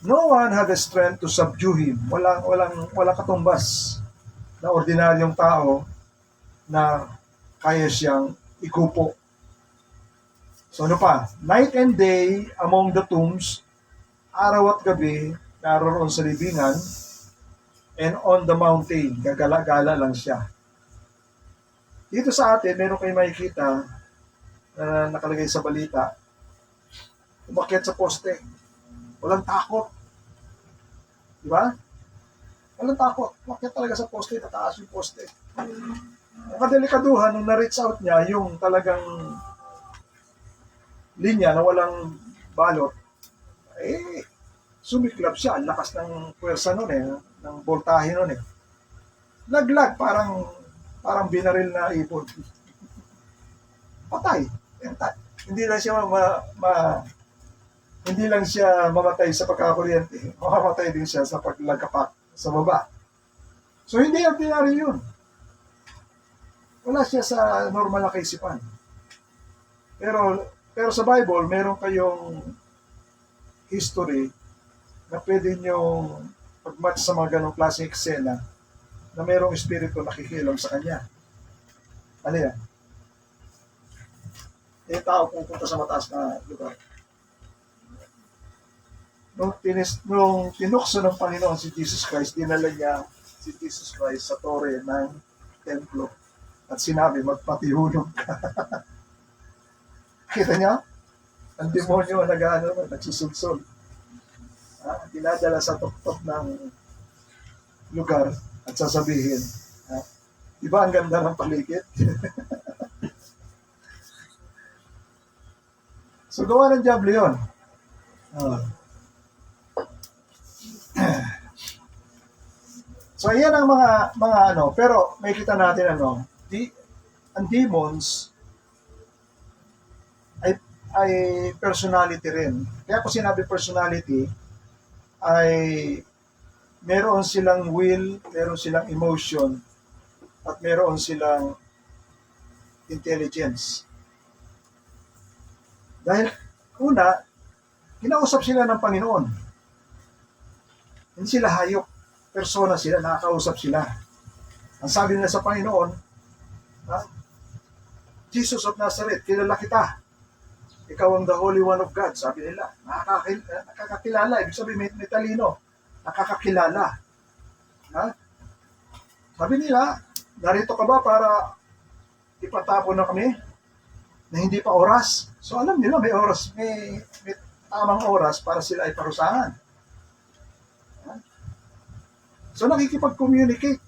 No one had the strength to subdue him. Walang katumbas na ordinaryong tao na kaya siyang ikupo. So ano pa? Night and day among the tombs, araw at gabi, naroon sa libingan, and on the mountain, gagala-gala lang siya. Dito sa atin, meron kayo makikita na nakalagay sa balita, umakyat sa poste. Walang takot. Di ba? Walang takot. Umakyat talaga sa poste, tataas yung poste. Ang kadelikaduhan, nung na-reach out niya, yung talagang linya na walang balot, sumiklab siya. Ang lakas ng puwersa nun ng voltahe nun Laglag, parang binaril na ibon. Patay. Hindi lang siya hindi lang siya mamatay sa pagkakakuryente, mamamatay din siya sa paglagkapak sa baba. So hindi ordinary yun. Wala siya sa normal na kaisipan. Pero sa Bible, meron kayong history na pwede nyo pag-match sa mga ganong klaseng eksena na merong espiritu nakikialam sa kanya. Ano yan? Yung tao pupunta sa mataas na lugar. Nung tinukso ng Panginoon si Jesus Christ, dinala niya si Jesus Christ sa tore ng templo at sinabi, magpatihulog ka. Kita niya? Ang demonyo nagsusulsol. Dinadala sa tuktok ng lugar at sasabihin, diba ang ganda ng paligid? So gawa ng diablo yun. So ayan ang mga pero may kita natin ang demons ay personality rin. Kaya ko sinabi personality ay meron silang will, meron silang emotion, at meron silang intelligence. Dahil una, kinausap sila ng Panginoon. Hindi sila hayop. Persona sila, nakakausap sila. Ang sabi nila sa Panginoon, Jesus of Nazareth, kilala kita. Ikaw ang the Holy One of God, sabi nila. Nakakakilala, ibig sabihin may talino. Nakakakilala. Sabi nila, narito ka ba para ipatapon na kami na hindi pa oras? So alam nila may oras, may tamang oras para sila ay parusahan. So nakikipag-communicate.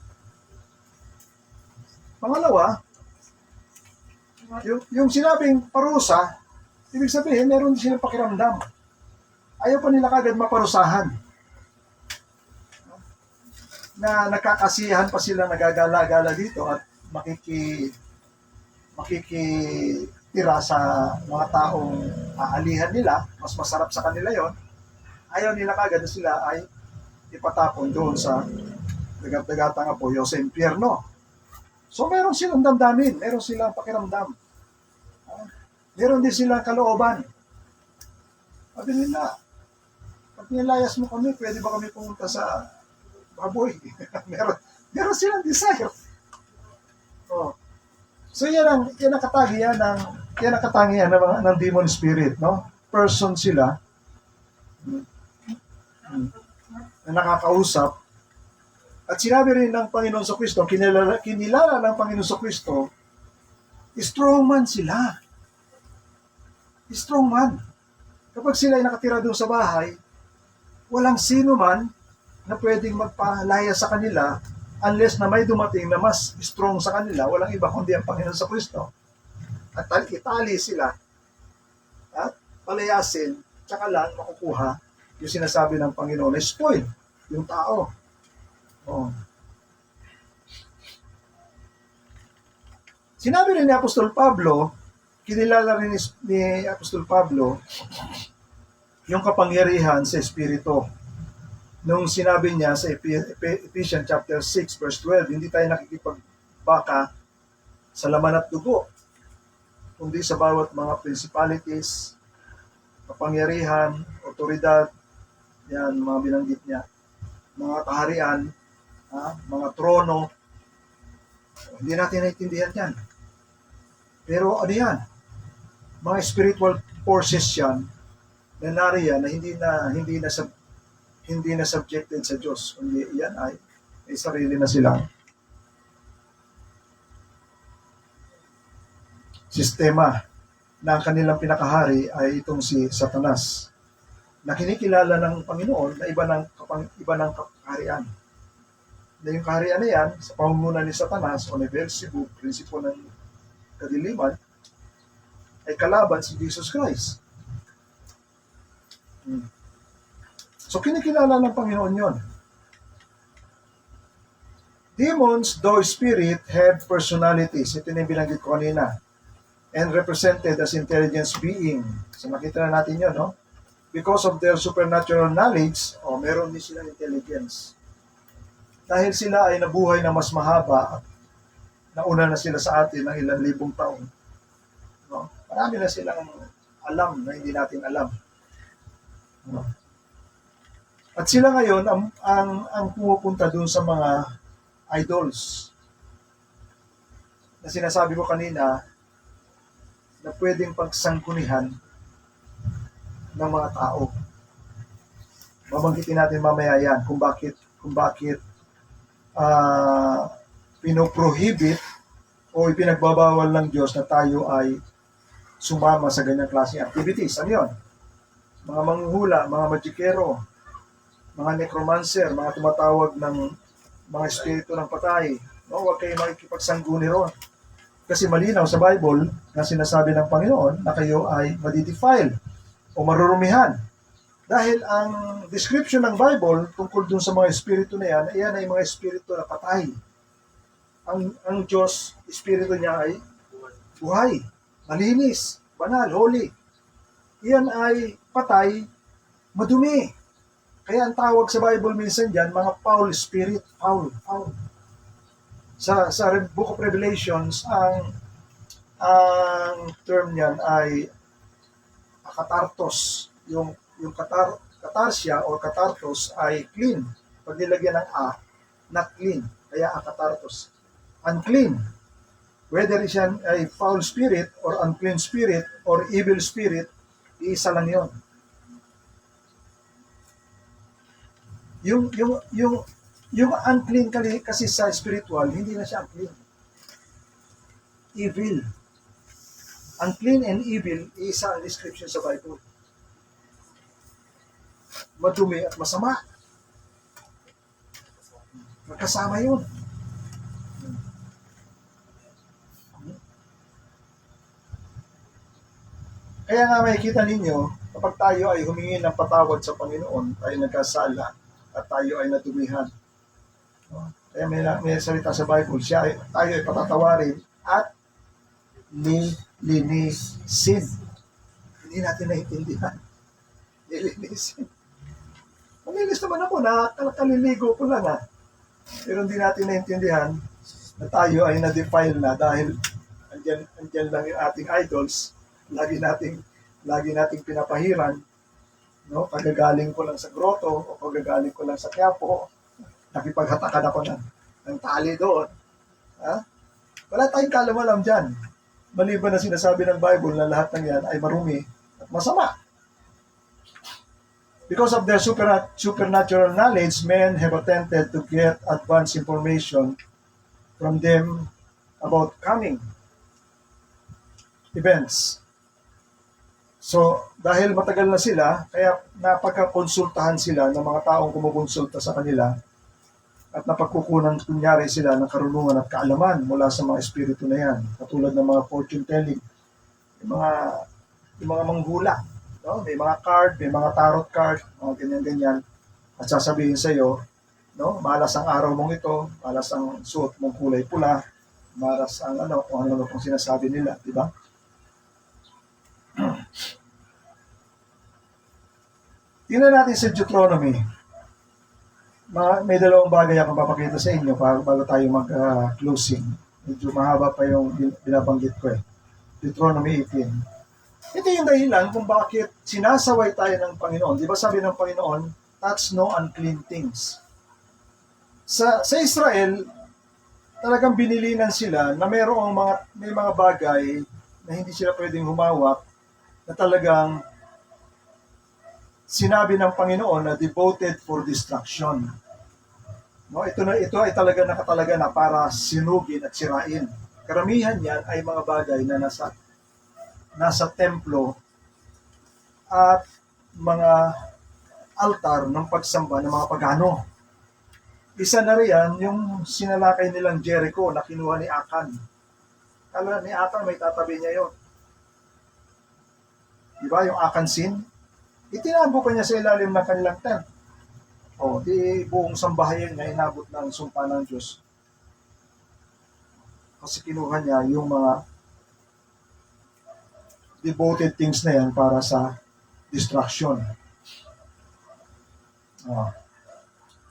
Pangalawa, yung sinabing parusa, ibig sabihin meron silang pakiramdam. Ayaw pa nila kagad maparusahan. Na nagkakasiyahan pa sila, nagagala-gala dito at makikitira sa mga taong aalihan nila, mas masarap sa kanila yon, ayaw nila kagad na sila ay ipatapon doon sa dagat-dagatang apoy o sa impyerno. So meron silang damdamin, meron silang pakiramdam. Meron din silang kalooban. Sabi nila, pag nilayas mo kami, pwede ba kami pumunta sa baboy? meron silang desire. Oh. So yan ang katangian ng demon spirit, no? Person sila na nakakausap. At sinabi rin ng Panginoon sa Kristo, kinilala ng Panginoon sa Kristo, strong man sila. Strong man. Kapag sila ay nakatira doon sa bahay, walang sino man na pwedeng magpalaya sa kanila unless na may dumating na mas strong sa kanila, walang iba kundi ang Panginoon sa Kristo. At itali sila at palayasin, tsaka lang makukuha yung sinasabi ng Panginoon na spoil yung tao. Oh. Sinabi rin ni Apostol Pablo, kinilala rin ni Apostol Pablo yung kapangyarihan sa Espiritu. Nung sinabi niya sa Ephesians chapter 6 verse 12, hindi tayo nakikipagbaka sa laman at dugo, kundi sa bawat mga principalities, kapangyarihan, otoridad, yan, mga binanggit niya, mga kaharian, mga trono. Hindi natin naintindihan yan. Pero ano yan? Mga spiritual forces yan na nariyan na hindi na subjected sa Diyos, kundi yan ay may sarili na silang sistema na ang kanilang pinakahari ay itong si Satanas, na kinikilala ng Panginoon na iba ng kaharian. Na yung kaharian na yan, sa pamumuno ni Satanas o ni Beelzebub, prinsipo ng kadiliman, ay kalaban si Jesus Christ. So kinikilala ng Panginoon yon. Demons, though spirit, have personalities. Ito na yung binanggit ko kanina. And represented as intelligence being. So makita na natin yun, no? Because of their supernatural knowledge, meron din silang intelligence. Dahil sila ay nabuhay na mas mahaba, nauna na sila sa atin ng ilang libong taon. No? Marami na silang alam na hindi natin alam. No? At sila ngayon ang pumupunta dun sa mga idols na sinasabi ko kanina na pwedeng pagsangkunihan ng mga tao. Babanggitin natin mamaya yan kung bakit pinoprohibit o ipinagbabawal ng Diyos na tayo ay sumama sa ganyang klaseng activities. Ano yun? Mga manghuhula, mga magikero, mga necromancer, mga tumatawag ng mga espiritu ng patay. No, huwag kayo makikipagsangguni ron. Kasi malinaw sa Bible na sinasabi ng Panginoon na kayo ay madidefile o marurumihan. Dahil ang description ng Bible tungkol dun sa mga espiritu na yan ay mga espiritu na patay. Ang Diyos, espiritu niya ay buhay, malinis, banal, holy. Iyan ay patay, madumi. Kaya ang tawag sa Bible minsan dyan, mga foul spirit, foul. Sa Book of Revelations, ang term niyan ay katartos. Yung katarsia o katartos ay clean. Pag nilagyan ng not clean. Kaya katartos. Unclean. Whether siya ay foul spirit or unclean spirit or evil spirit, iisa lang yon. Yung unclean kasi sa spiritual, hindi na siya unclean. Evil. Unclean and evil, isa ang description sa Bible. Madumi at masama. Magkasama yun. Kaya nga makikita ninyo, kapag tayo ay humingi ng patawad sa Panginoon, tayo nagkasala at tayo ay natumihan. Kaya may salita sa Bible, tayo ay patatawarin at lilinisin. Hindi natin naiintindihan. Lilinisin. Malinis naman ako, nakakaliligo ko lang Pero hindi natin naiintindihan na tayo ay na-defile na dahil andyan lang yung ating idols. Lagi nating pinapahiran. No? Kagagaling ko lang sa grotto o kagagaling ko lang sa Quiapo, nakipaghatakan ako ng tali doon. Ha? Wala tayong kaalam-alam dyan. Maliban na sinasabi ng Bible na lahat ng yan ay marumi at masama. Because of their supernatural knowledge, men have attempted to get advanced information from them about coming events. So, dahil matagal na sila, kaya napagkakonsultahan sila ng mga taong kumukonsulta sa kanila at napagkukunan kunyari sila ng karunungan at kaalaman mula sa mga espiritu na yan. Katulad ng mga fortune telling, yung mga manghula. No? May mga card, may mga tarot card, mga ganyan-ganyan. At sasabihin sa iyo, no, malas ang araw mong ito, malas ang suot mong kulay pula, malas ang kung ano pong sinasabi nila, di ba? Tingnan natin sa Deuteronomy. May dalawang bagay akong papakita sa inyo bago tayo mag-closing. Medyo mahaba pa yung binabanggit ko Deuteronomy 18. Ito yung dahilan kung bakit sinasaway tayo ng Panginoon. Di ba sabi ng Panginoon, touch no unclean things. Sa Israel, talagang binilinan sila na may mga bagay na hindi sila pwedeng humawak na talagang sinabi ng Panginoon na devoted for destruction. No, ito ay nakatalaga na para sinugin at sirain. Karamihan yan ay mga bagay na nasa templo at mga altar ng pagsamba ng mga pagano. Isa na riyan yung sinalakay nilang Jericho na kinuha ni Akan. Kala ni Akan may tatabi niya yun. Diba yung Akan sin? Itinabo pa niya sa ilalim ng kanilang tent. Di buong sambahayan niya inabot ng sumpa ng Diyos. Kasi kinuha niya yung mga devoted things na yan para sa destruction.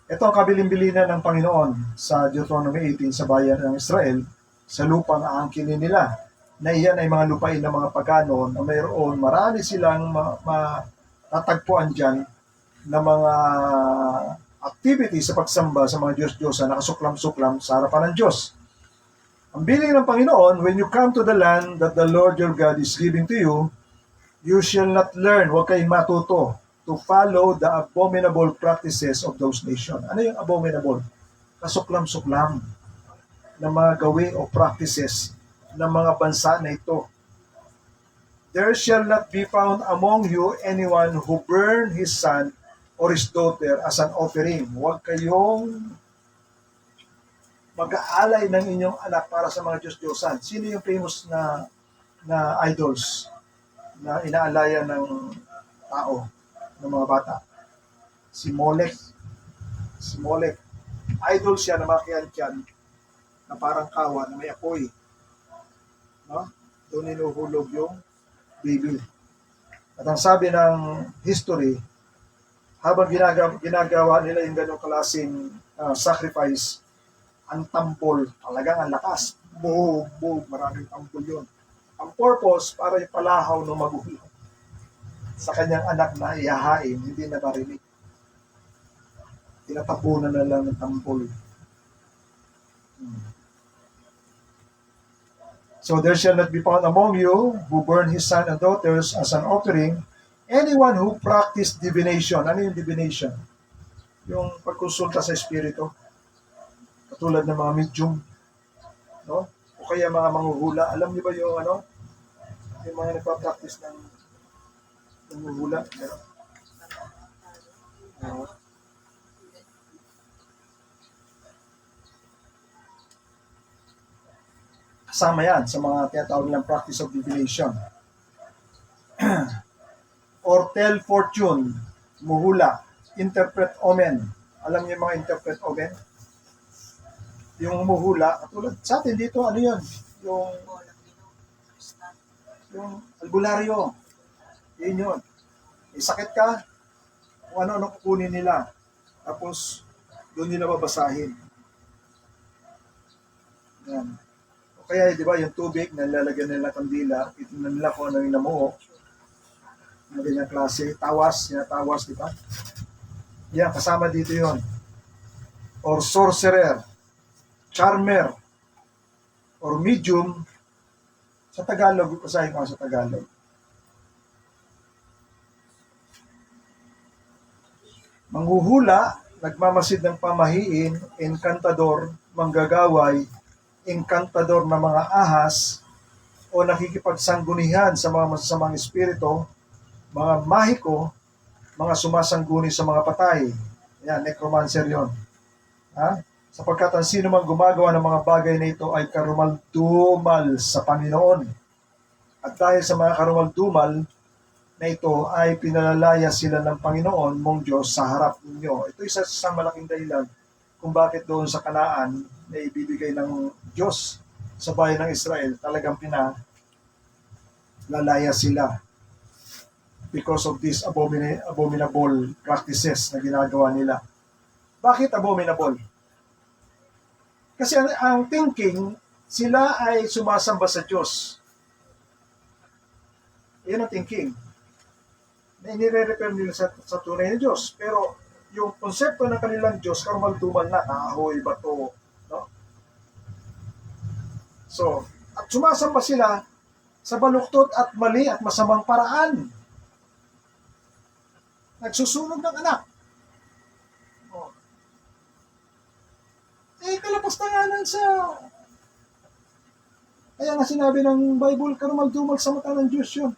Ito ang kabilin-bilinan ng Panginoon sa Deuteronomy 18 sa bayan ng Israel sa lupang aangkinin nila na iyan ay mga lupain ng mga pagano na mayroon marami silang matatagpuan dyan na mga activities sa pagsamba sa mga Diyos-Diyosan na kasuklam-suklam sa harapan ng Diyos. Ang biling ng Panginoon, when you come to the land that the Lord your God is giving to you, you shall not learn, huwag kayong matuto, to follow the abominable practices of those nations. Ano yung abominable? Kasuklam-suklam na mga gawi o practices ng mga bansa na ito. There shall not be found among you anyone who burn his son or his daughter as an offering. Huwag kayong mag-aalay ng inyong anak para sa mga Diyos-Diyosan. Sino yung famous na idols na inaalayan ng tao, ng mga bata? Si Molech. Si Molech. Idol siya na makiyan-kiyan na parang kawa na may apoy. No? Doon inuhulog yung baby. At ang sabi ng history, habang ginagawa nila yung ganong klaseng sacrifice, ang tambol, talagang ang lakas. Boom, maraming tambol yun. Ang purpose, para ipalahaw ng magulang sa kanyang anak na ihahain, hindi na marinig. Tinatapunan na lang ng tambol. So there shall not be found among you who burn his son and daughters as an offering, anyone who practice divination. Ano yung divination? Yung pagkonsulta sa espiritu. Katulad ng mga medium, no? O kaya mga manghuhula. Alam niyo ba yung yung mga nagpa-practice ng manghuhula? Kasama yan sa mga tinatawag nilang practice of divination. Or tell fortune, muhula, interpret omen. Alam niyo yung mga interpret omen? Yung muhula, katulad sa atin dito, ano yun? Yung Yung albularyo, yun yun. May sakit ka, kung ano-ano kukunin nila. Tapos, doon nila babasahin. Yan. O kaya, di ba, yung tubig, nalalagyan nila kandila, itingnan nila kung ano yung namuo. Mga ganyang klase. Tawas, tawas, di ba? Yan, kasama dito yon. Or sorcerer, charmer, or medium. Sa Tagalog, basahin ko sa Tagalog. Manghuhula, nagmamasid ng pamahiin, enkantador, manggagaway, enkantador na mga ahas, o nakikipagsanggunihan sa mga masasamang espiritu, mga mahiko, mga sumasangguni sa mga patay. Yan, necromancer yon. Ha? Sapagkat ang sino mang gumagawa ng mga bagay na ito ay karumaldumal sa Panginoon. At dahil sa mga karumaldumal na ito ay pinalalaya sila ng Panginoon mong Diyos sa harap ninyo. Ito isa sa malaking dahilan kung bakit doon sa Kanaan na ibibigay ng Diyos sa bayan ng Israel, talagang pinalalaya sila because of these abominable practices na ginagawa nila. Bakit abominable? Kasi ang thinking, sila ay sumasamba sa Diyos. Yan ang thinking. Na inire-refer nila sa tunay na Diyos. Pero yung konsepto ng kanilang Diyos, karumaldumal na, kahoy, bato. No? So, at sumasamba sila sa baluktot at mali at masamang paraan. Nagsusunog ng anak. Oh. Kalapastanganan sa... Kaya nga sinabi ng Bible, karumaldumal sa mata ng Diyos yun.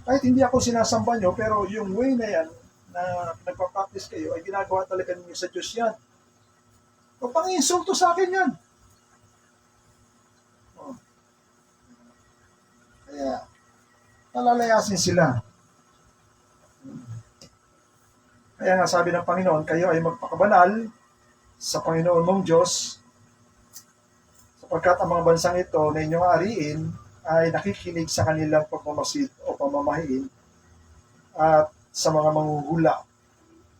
Kahit hindi ako sinasamba nyo, pero yung way na yan, na nagpa-practice kayo, ay ginagawa talaga ninyo sa Diyos yan. O pang-insulto sa akin yan. O. Kaya, palalayasin sila. Kaya nga sabi ng Panginoon, kayo ay magpakabanal sa Panginoon mong Diyos, sapagkat ang mga bansang ito na inyong ariin ay nakikinig sa kanilang pagmamasid o pamamahiin at sa mga manghuhula.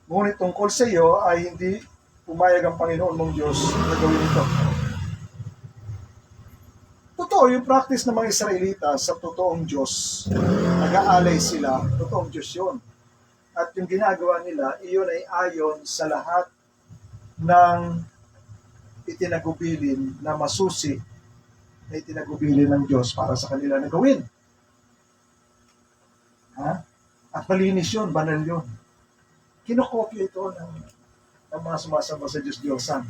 Ngunit tungkol sa iyo ay hindi pumayag ang Panginoon mong Diyos na gawin ito. Totoo yung practice ng mga Israelita sa totoong Diyos. Nag-aalay sila, totoong Diyos yun. At yung ginagawa nila, iyon ay ayon sa lahat ng itinagubilin na masusi na itinagubilin ng Diyos para sa kanila na gawin. Ha? At malinis yun, banal yun. Kinokopya ito ng mga sumasamba sa Diyos-Diyosan.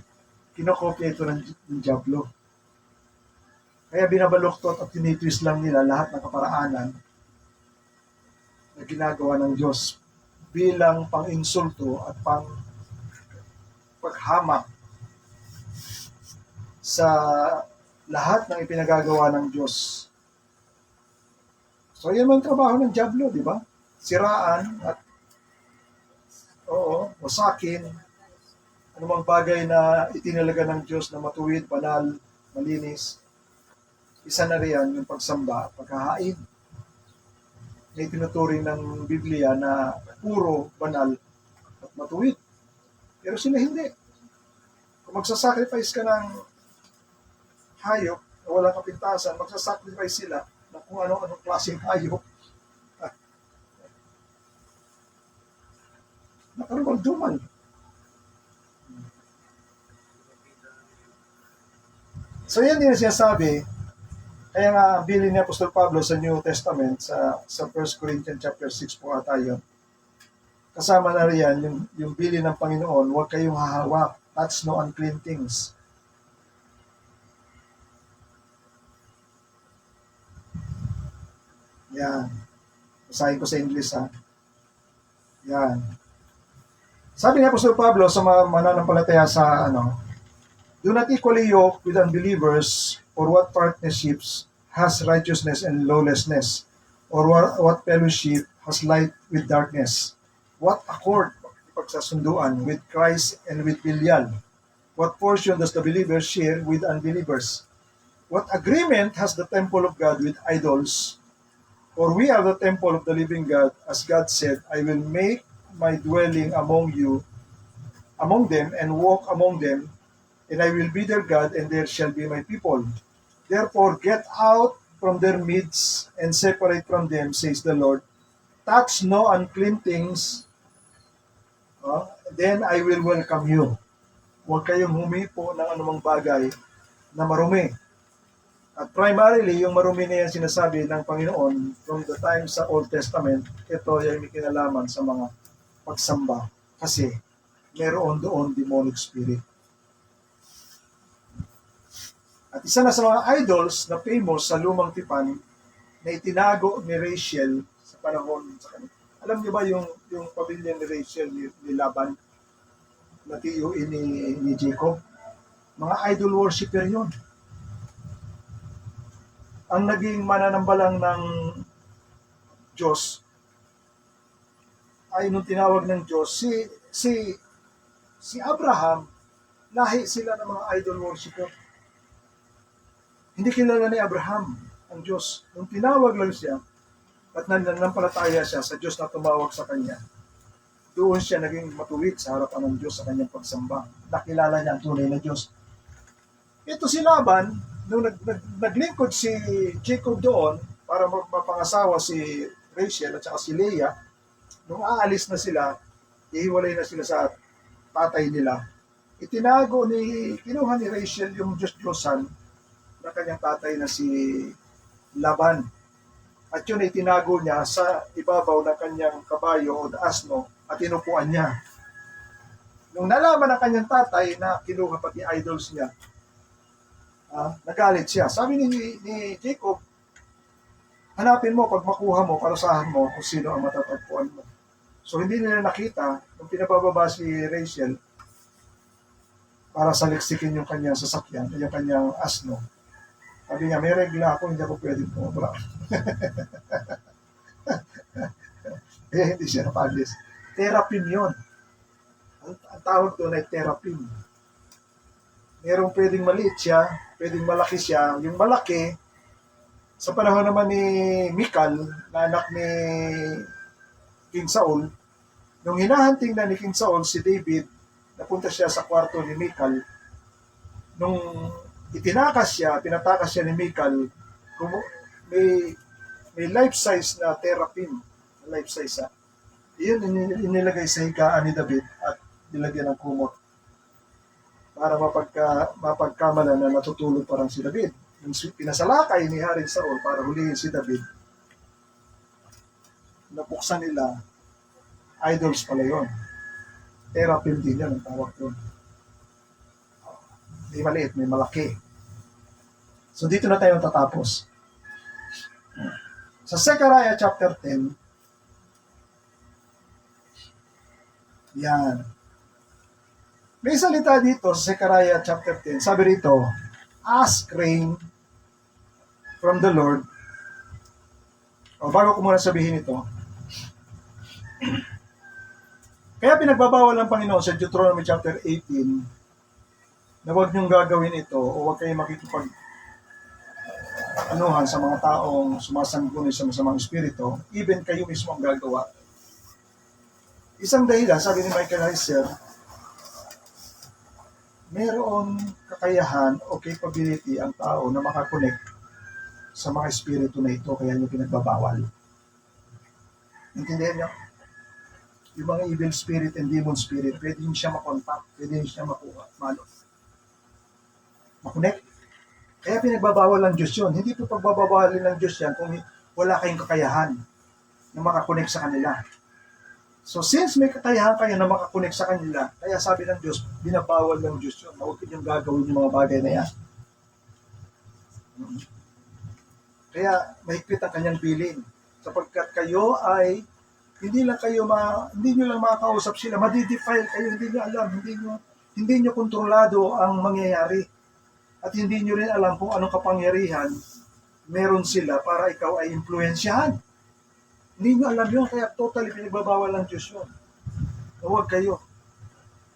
Kinokopya ito ng Diablo. Kaya binabaluktot at tinitwist lang nila lahat ng kaparaanan na ginagawa ng Diyos bilang pang-insulto at paghamak sa lahat ng ipinagagawa ng Diyos. So, yan ang trabaho ng Diablo, di ba? Siraan at wasakin, anumang bagay na itinalaga ng Diyos na matuwid, banal, malinis. Isa na riyan yung pagsamba, paghahain. Na itinuturing ng Biblia na puro, banal, at matuwid. Pero sila hindi. Kung magsasacrifice ka ng hayop na walang kapintasan, magsasacrifice sila na kung ano-anong klaseng hayop. Nakarumaldumal. So yan din ang sinasabi. Kaya nga, bilin ni Apostol Pablo sa New Testament, sa 1 Corinthians chapter 6 po ata yun. Kasama na riyan, yung bilin ng Panginoon, huwag kayong hahawak. Touch no unclean things. Yan. Basahin ko sa English, ha. Yan. Sabi ni Apostol Pablo sa mga mananampalataya sa do not equally yoke with unbelievers, or what partnerships has righteousness and lawlessness, or what fellowship has light with darkness? What accord, pagsasunduan, with Christ and with Belial? What portion does the believer share with unbelievers? What agreement has the temple of God with idols? For we are the temple of the living God, as God said, I will make my dwelling among them, and walk among them, and I will be their God, and there shall be my people. Therefore get out from their midst, and separate from them, says the Lord. Touch no unclean things, then I will welcome you. Huwag kayong humipo ng anumang bagay na marumi. At primarily, yung marumi na yan sinasabi ng Panginoon from the time sa Old Testament, ito ay may kinalaman sa mga pagsamba. Kasi meron doon demonic spirit. At isa na sa mga idols na famous sa lumang tipan na itinago ni Rachel sa panahon sa kanila. Alam niyo ba yung pamilya ni Rachel, ni Laban, na tiyuin ni Jacob? Mga idol worshiper yun. Ang naging mananambalang ng Diyos ay nung tinawag ng Diyos, si Abraham, lahi sila ng mga idol worshiper. Hindi kilala ni Abraham ang Diyos. Nung tinawag lang siya, at nanampalataya siya sa Diyos na tumawag sa kanya, doon siya naging matuwid sa harapan ng Diyos sa kanyang pagsamba. Nakilala niya ang tunay na Diyos. Ito si Laban, nung naglingkod si Jacob doon para mapangasawa si Rachel at saka si Leah, nung aalis na sila, ihiwalay na sila sa tatay nila, kinuha ni Rachel yung Diyos-Diyosan na kanyang tatay na si Laban. At yun ay tinago niya sa ibabaw ng kanyang kabayo o asno at inupuan niya. Nung nalaman ng kanyang tatay na kinuha pati idols niya, nagalit siya. Sabi ni Jacob, hanapin mo, pag makuha mo, parusahan mo kung sino ang matatagpuan mo. So hindi nila nakita, nung pinabababa si Rachel para saliksikin yung kanyang sasakyan, yung kanyang asno. Sabi niya, may regla ako, hindi ako pwedeng pumabra. Hindi siya napalis. Terapin yun. Ang tawag doon ay terapin. Merong pwedeng maliit siya, pwedeng malaki siya. Yung malaki, sa panahon naman ni Michal, na anak ni King Saul, nung hinahanting na ni King Saul si David, napunta siya sa kwarto ni Michal. Nung pinatakas siya ni Michal, may life-size na terapin. Life-size ha. Iyon inilagay sa higaan ni David at nilagyan ng kumot para mapagkamalan na natutulog parang si David. Yung pinasalakay ni Haring Saul para hulihin si David, napuksan nila, idols pala yun. Terapin din yan ang tawag doon. May maliit, may malaki. So dito na tayo tatapos. Sa Zechariah chapter 10, yan. May salita dito sa Zechariah chapter 10. Sabi rito, ask rain from the Lord. Bago ko muna sabihin ito, kaya pinagbabawal ng Panginoon sa Deuteronomy chapter 18 na huwag niyong gagawin ito o huwag kayong makikipag-anuhan sa mga taong sumasangguni sa masamang espiritu, even kayo mismo ang gagawa. Isang dahilan, sabi ni Michael Heiser, meron kakayahan o capability ang tao na makakonect sa mga espiritu na ito, kaya niyo pinagbabawal. Intindihan niyo? Yung mga evil spirit and demon spirit, pwede niyo siya makontak, pwede niyo siya makuha, makonect. Kaya pinagbabawal ng Diyos yun. Hindi po pagbabawalin ng Diyos yan kung wala kayong kakayahan na makakonect sa kanila. So since may kakayahan kayo na makakonect sa kanila, kaya sabi ng Diyos, binabawal ng Diyos yun. Huwag kayong gagawin yung mga bagay na yan. Kaya mahigpit ang kanyang bilin. Sapagkat kayo ay hindi nyo lang makakausap sila, madidefile kayo, hindi nyo alam, hindi nyo kontrolado ang mangyayari. At hindi nyo rin alam kung anong kapangyarihan meron sila para ikaw ay impluensyahan. Hindi nyo alam yun, kaya totally pinagbabawal ng Diyos yun. Huwag kayo.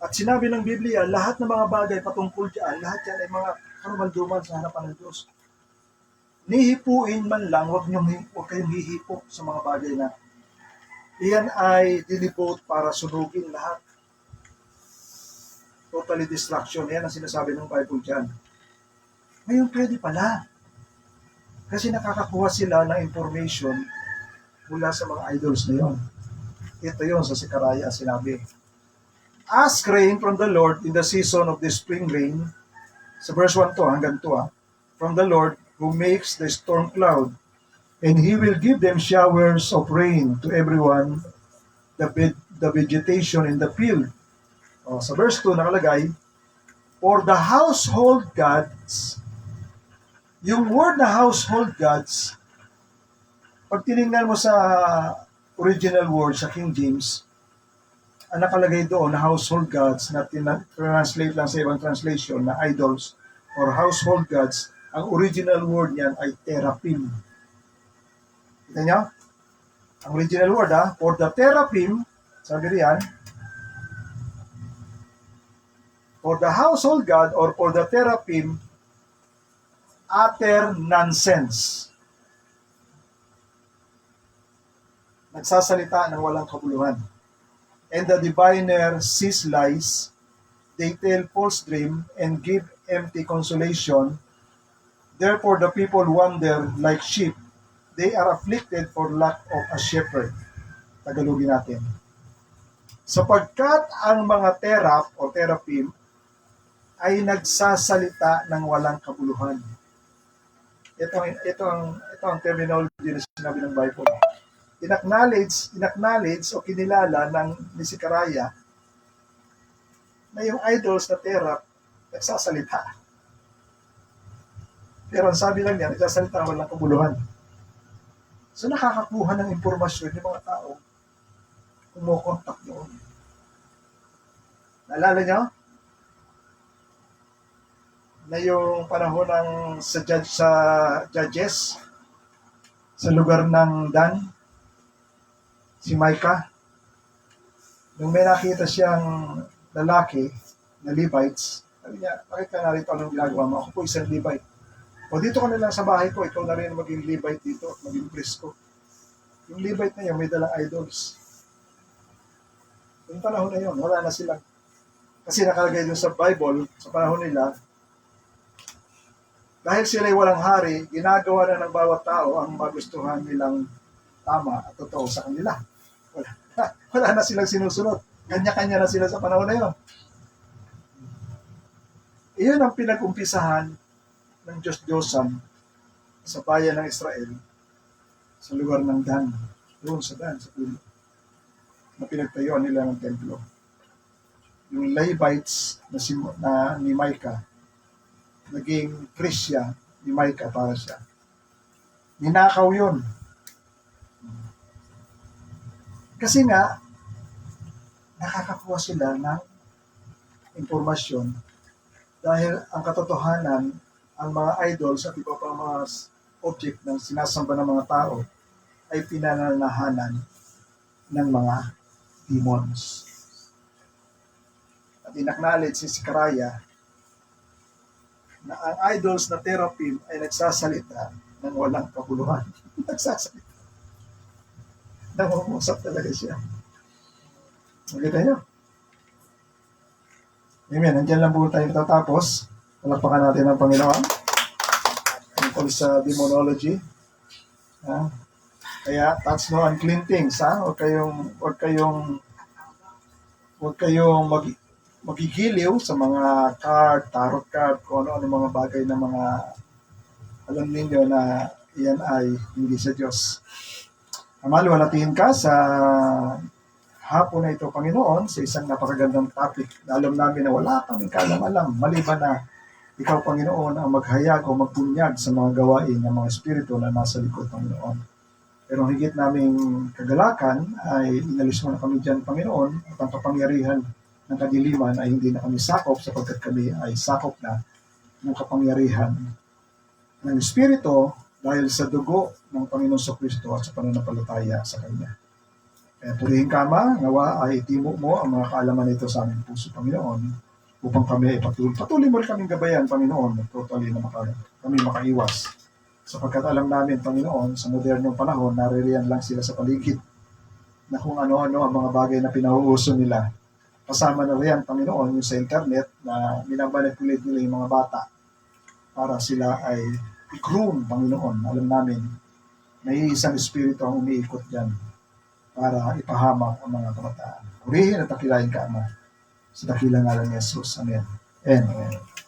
At sinabi ng Biblia, lahat ng mga bagay patungkol dyan, lahat yan ay mga karumalduman sa harapan ng Diyos. nihipuin man lang, huwag kayong hihipo sa mga bagay na iyan ay dinivote para sunugin lahat. Totally distraction. Yan ang sinasabi ng Bible dyan. Ngayon pwede pala. Kasi nakakakuha sila ng information mula sa mga idols na yon. Ito yon sa Sekaraya sinabi. Ask rain from the Lord in the season of the spring rain. Sa verse 1 to hanggang 2. From the Lord who makes the storm cloud, and He will give them showers of rain to everyone, the vegetation in the field. Sa verse 2 nakalagay, for the household gods, yung word na household gods, pag tinignan mo sa original word sa King James, ang nakalagay doon na household gods na translate lang sa ibang translation na idols or household gods, ang original word niyan ay teraphim. Kita niyo? Ang original word for the teraphim, sabi riyan, for the household god or for the teraphim, utter nonsense. Nagsasalita ng walang kabuluhan. And the diviner sees lies, they tell false dream, and give empty consolation. Therefore the people wander like sheep, they are afflicted for lack of a shepherd. Tagalogin natin. Sapagkat ang mga teraph o teraphim ay nagsasalita ng walang kabuluhan. Ito ang terminology na sinabi ng Bible. Inacknowledge o kinilala ni Sekaraya na yung idols na teraph nagsasalita. Pero ang sabi lang niya, nagsasalita walang kabuluhan. So nakakakuha ng impormasyon yung mga tao kumokontak doon. Naalala niyo? Na yung panahon sa Judges, sa lugar ng Dan, si Micah, nung may nakita siyang lalaki na Levites, sabi niya, bakit ka narito, anong ginagawa mo? Ako po isang Levite. O dito ka na lang sa bahay ko, ikaw na rin maging Levite dito at maging priest ko. Yung Levite na yun, may dalang idols. Yung panahon na yun, wala na silang. Kasi nakalagay dun sa Bible, sa panahon nila, dahil sila'y walang hari, ginagawa na ng bawat tao ang magustuhan nilang tama at totoo sa kanila. Wala na silang sinusunod. Kanya-kanya na sila sa panahon na yun. Iyon ang pinag-umpisahan ng Diyos-Diyosan sa bayan ng Israel sa lugar ng Dan. Doon sa Dan, sa puno. Na pinagtayuan nila ng templo. Yung Levites na ni Micah, naging Krisya ni Micah para siya. Ninakaw yun. Kasi nga, nakakakuha sila ng impormasyon dahil ang katotohanan, ang mga idols at iba pang mga object ng sinasamba ng mga tao ay pinananahanan ng mga demons. At inacknowledge si Sekaraya na ang idols na teraphim ay nagsasalita ng walang kabuluhan. Nagsasalita. Nangungusap talaga siya. Maganda niyo. Amen. Nandiyan lang po tayo tatapos. Palakpakan natin ang Panginoon. Tungkol sa demonology. Kaya, touch no unclean things. Huwag kayong magigiliw sa mga card, tarot card, kung ano mga bagay na mga alam ninyo na iyan ay hindi sa Diyos. Maluwalhatian ka sa hapon na ito, Panginoon, sa isang napakagandang topic na alam namin na wala kaming kaalam-alam, maliban na ikaw, Panginoon, ang maghayag o magbunyag sa mga gawain ng mga espiritu na nasa likod, Panginoon. Pero higit naming kagalakan ay inalis mo na kami dyan, Panginoon, at ang kapangyarihan ng kadiliman ay hindi na kami sakop sapagkat kami ay sakop na ng kapangyarihan ng Espiritu dahil sa dugo ng Panginoon sa Kristo at sa pananampalataya sa Kanya. Kaya purihin ka, Ama, nawa ay itimo mo ang mga kaalaman nito sa aming puso, Panginoon, upang kami ay patuloy mo rin kaming gabayan, Panginoon, totally na kami makaiwas Sapagkat alam namin, Panginoon, sa modernong panahon, naririyan lang sila sa paligid na kung ano-ano ang mga bagay na pinauuso nila. Kasama na riyan, Panginoon, yung sa internet na minamanipulate nila yung mga bata para sila ay i-groom, Panginoon. Alam namin, may isang espiritu ang umiikot dyan para ipahamak ang mga kabataan. Purihin at takilain ka, Ama. Sa dakilang ngalan ni Jesus. Amen. Amen.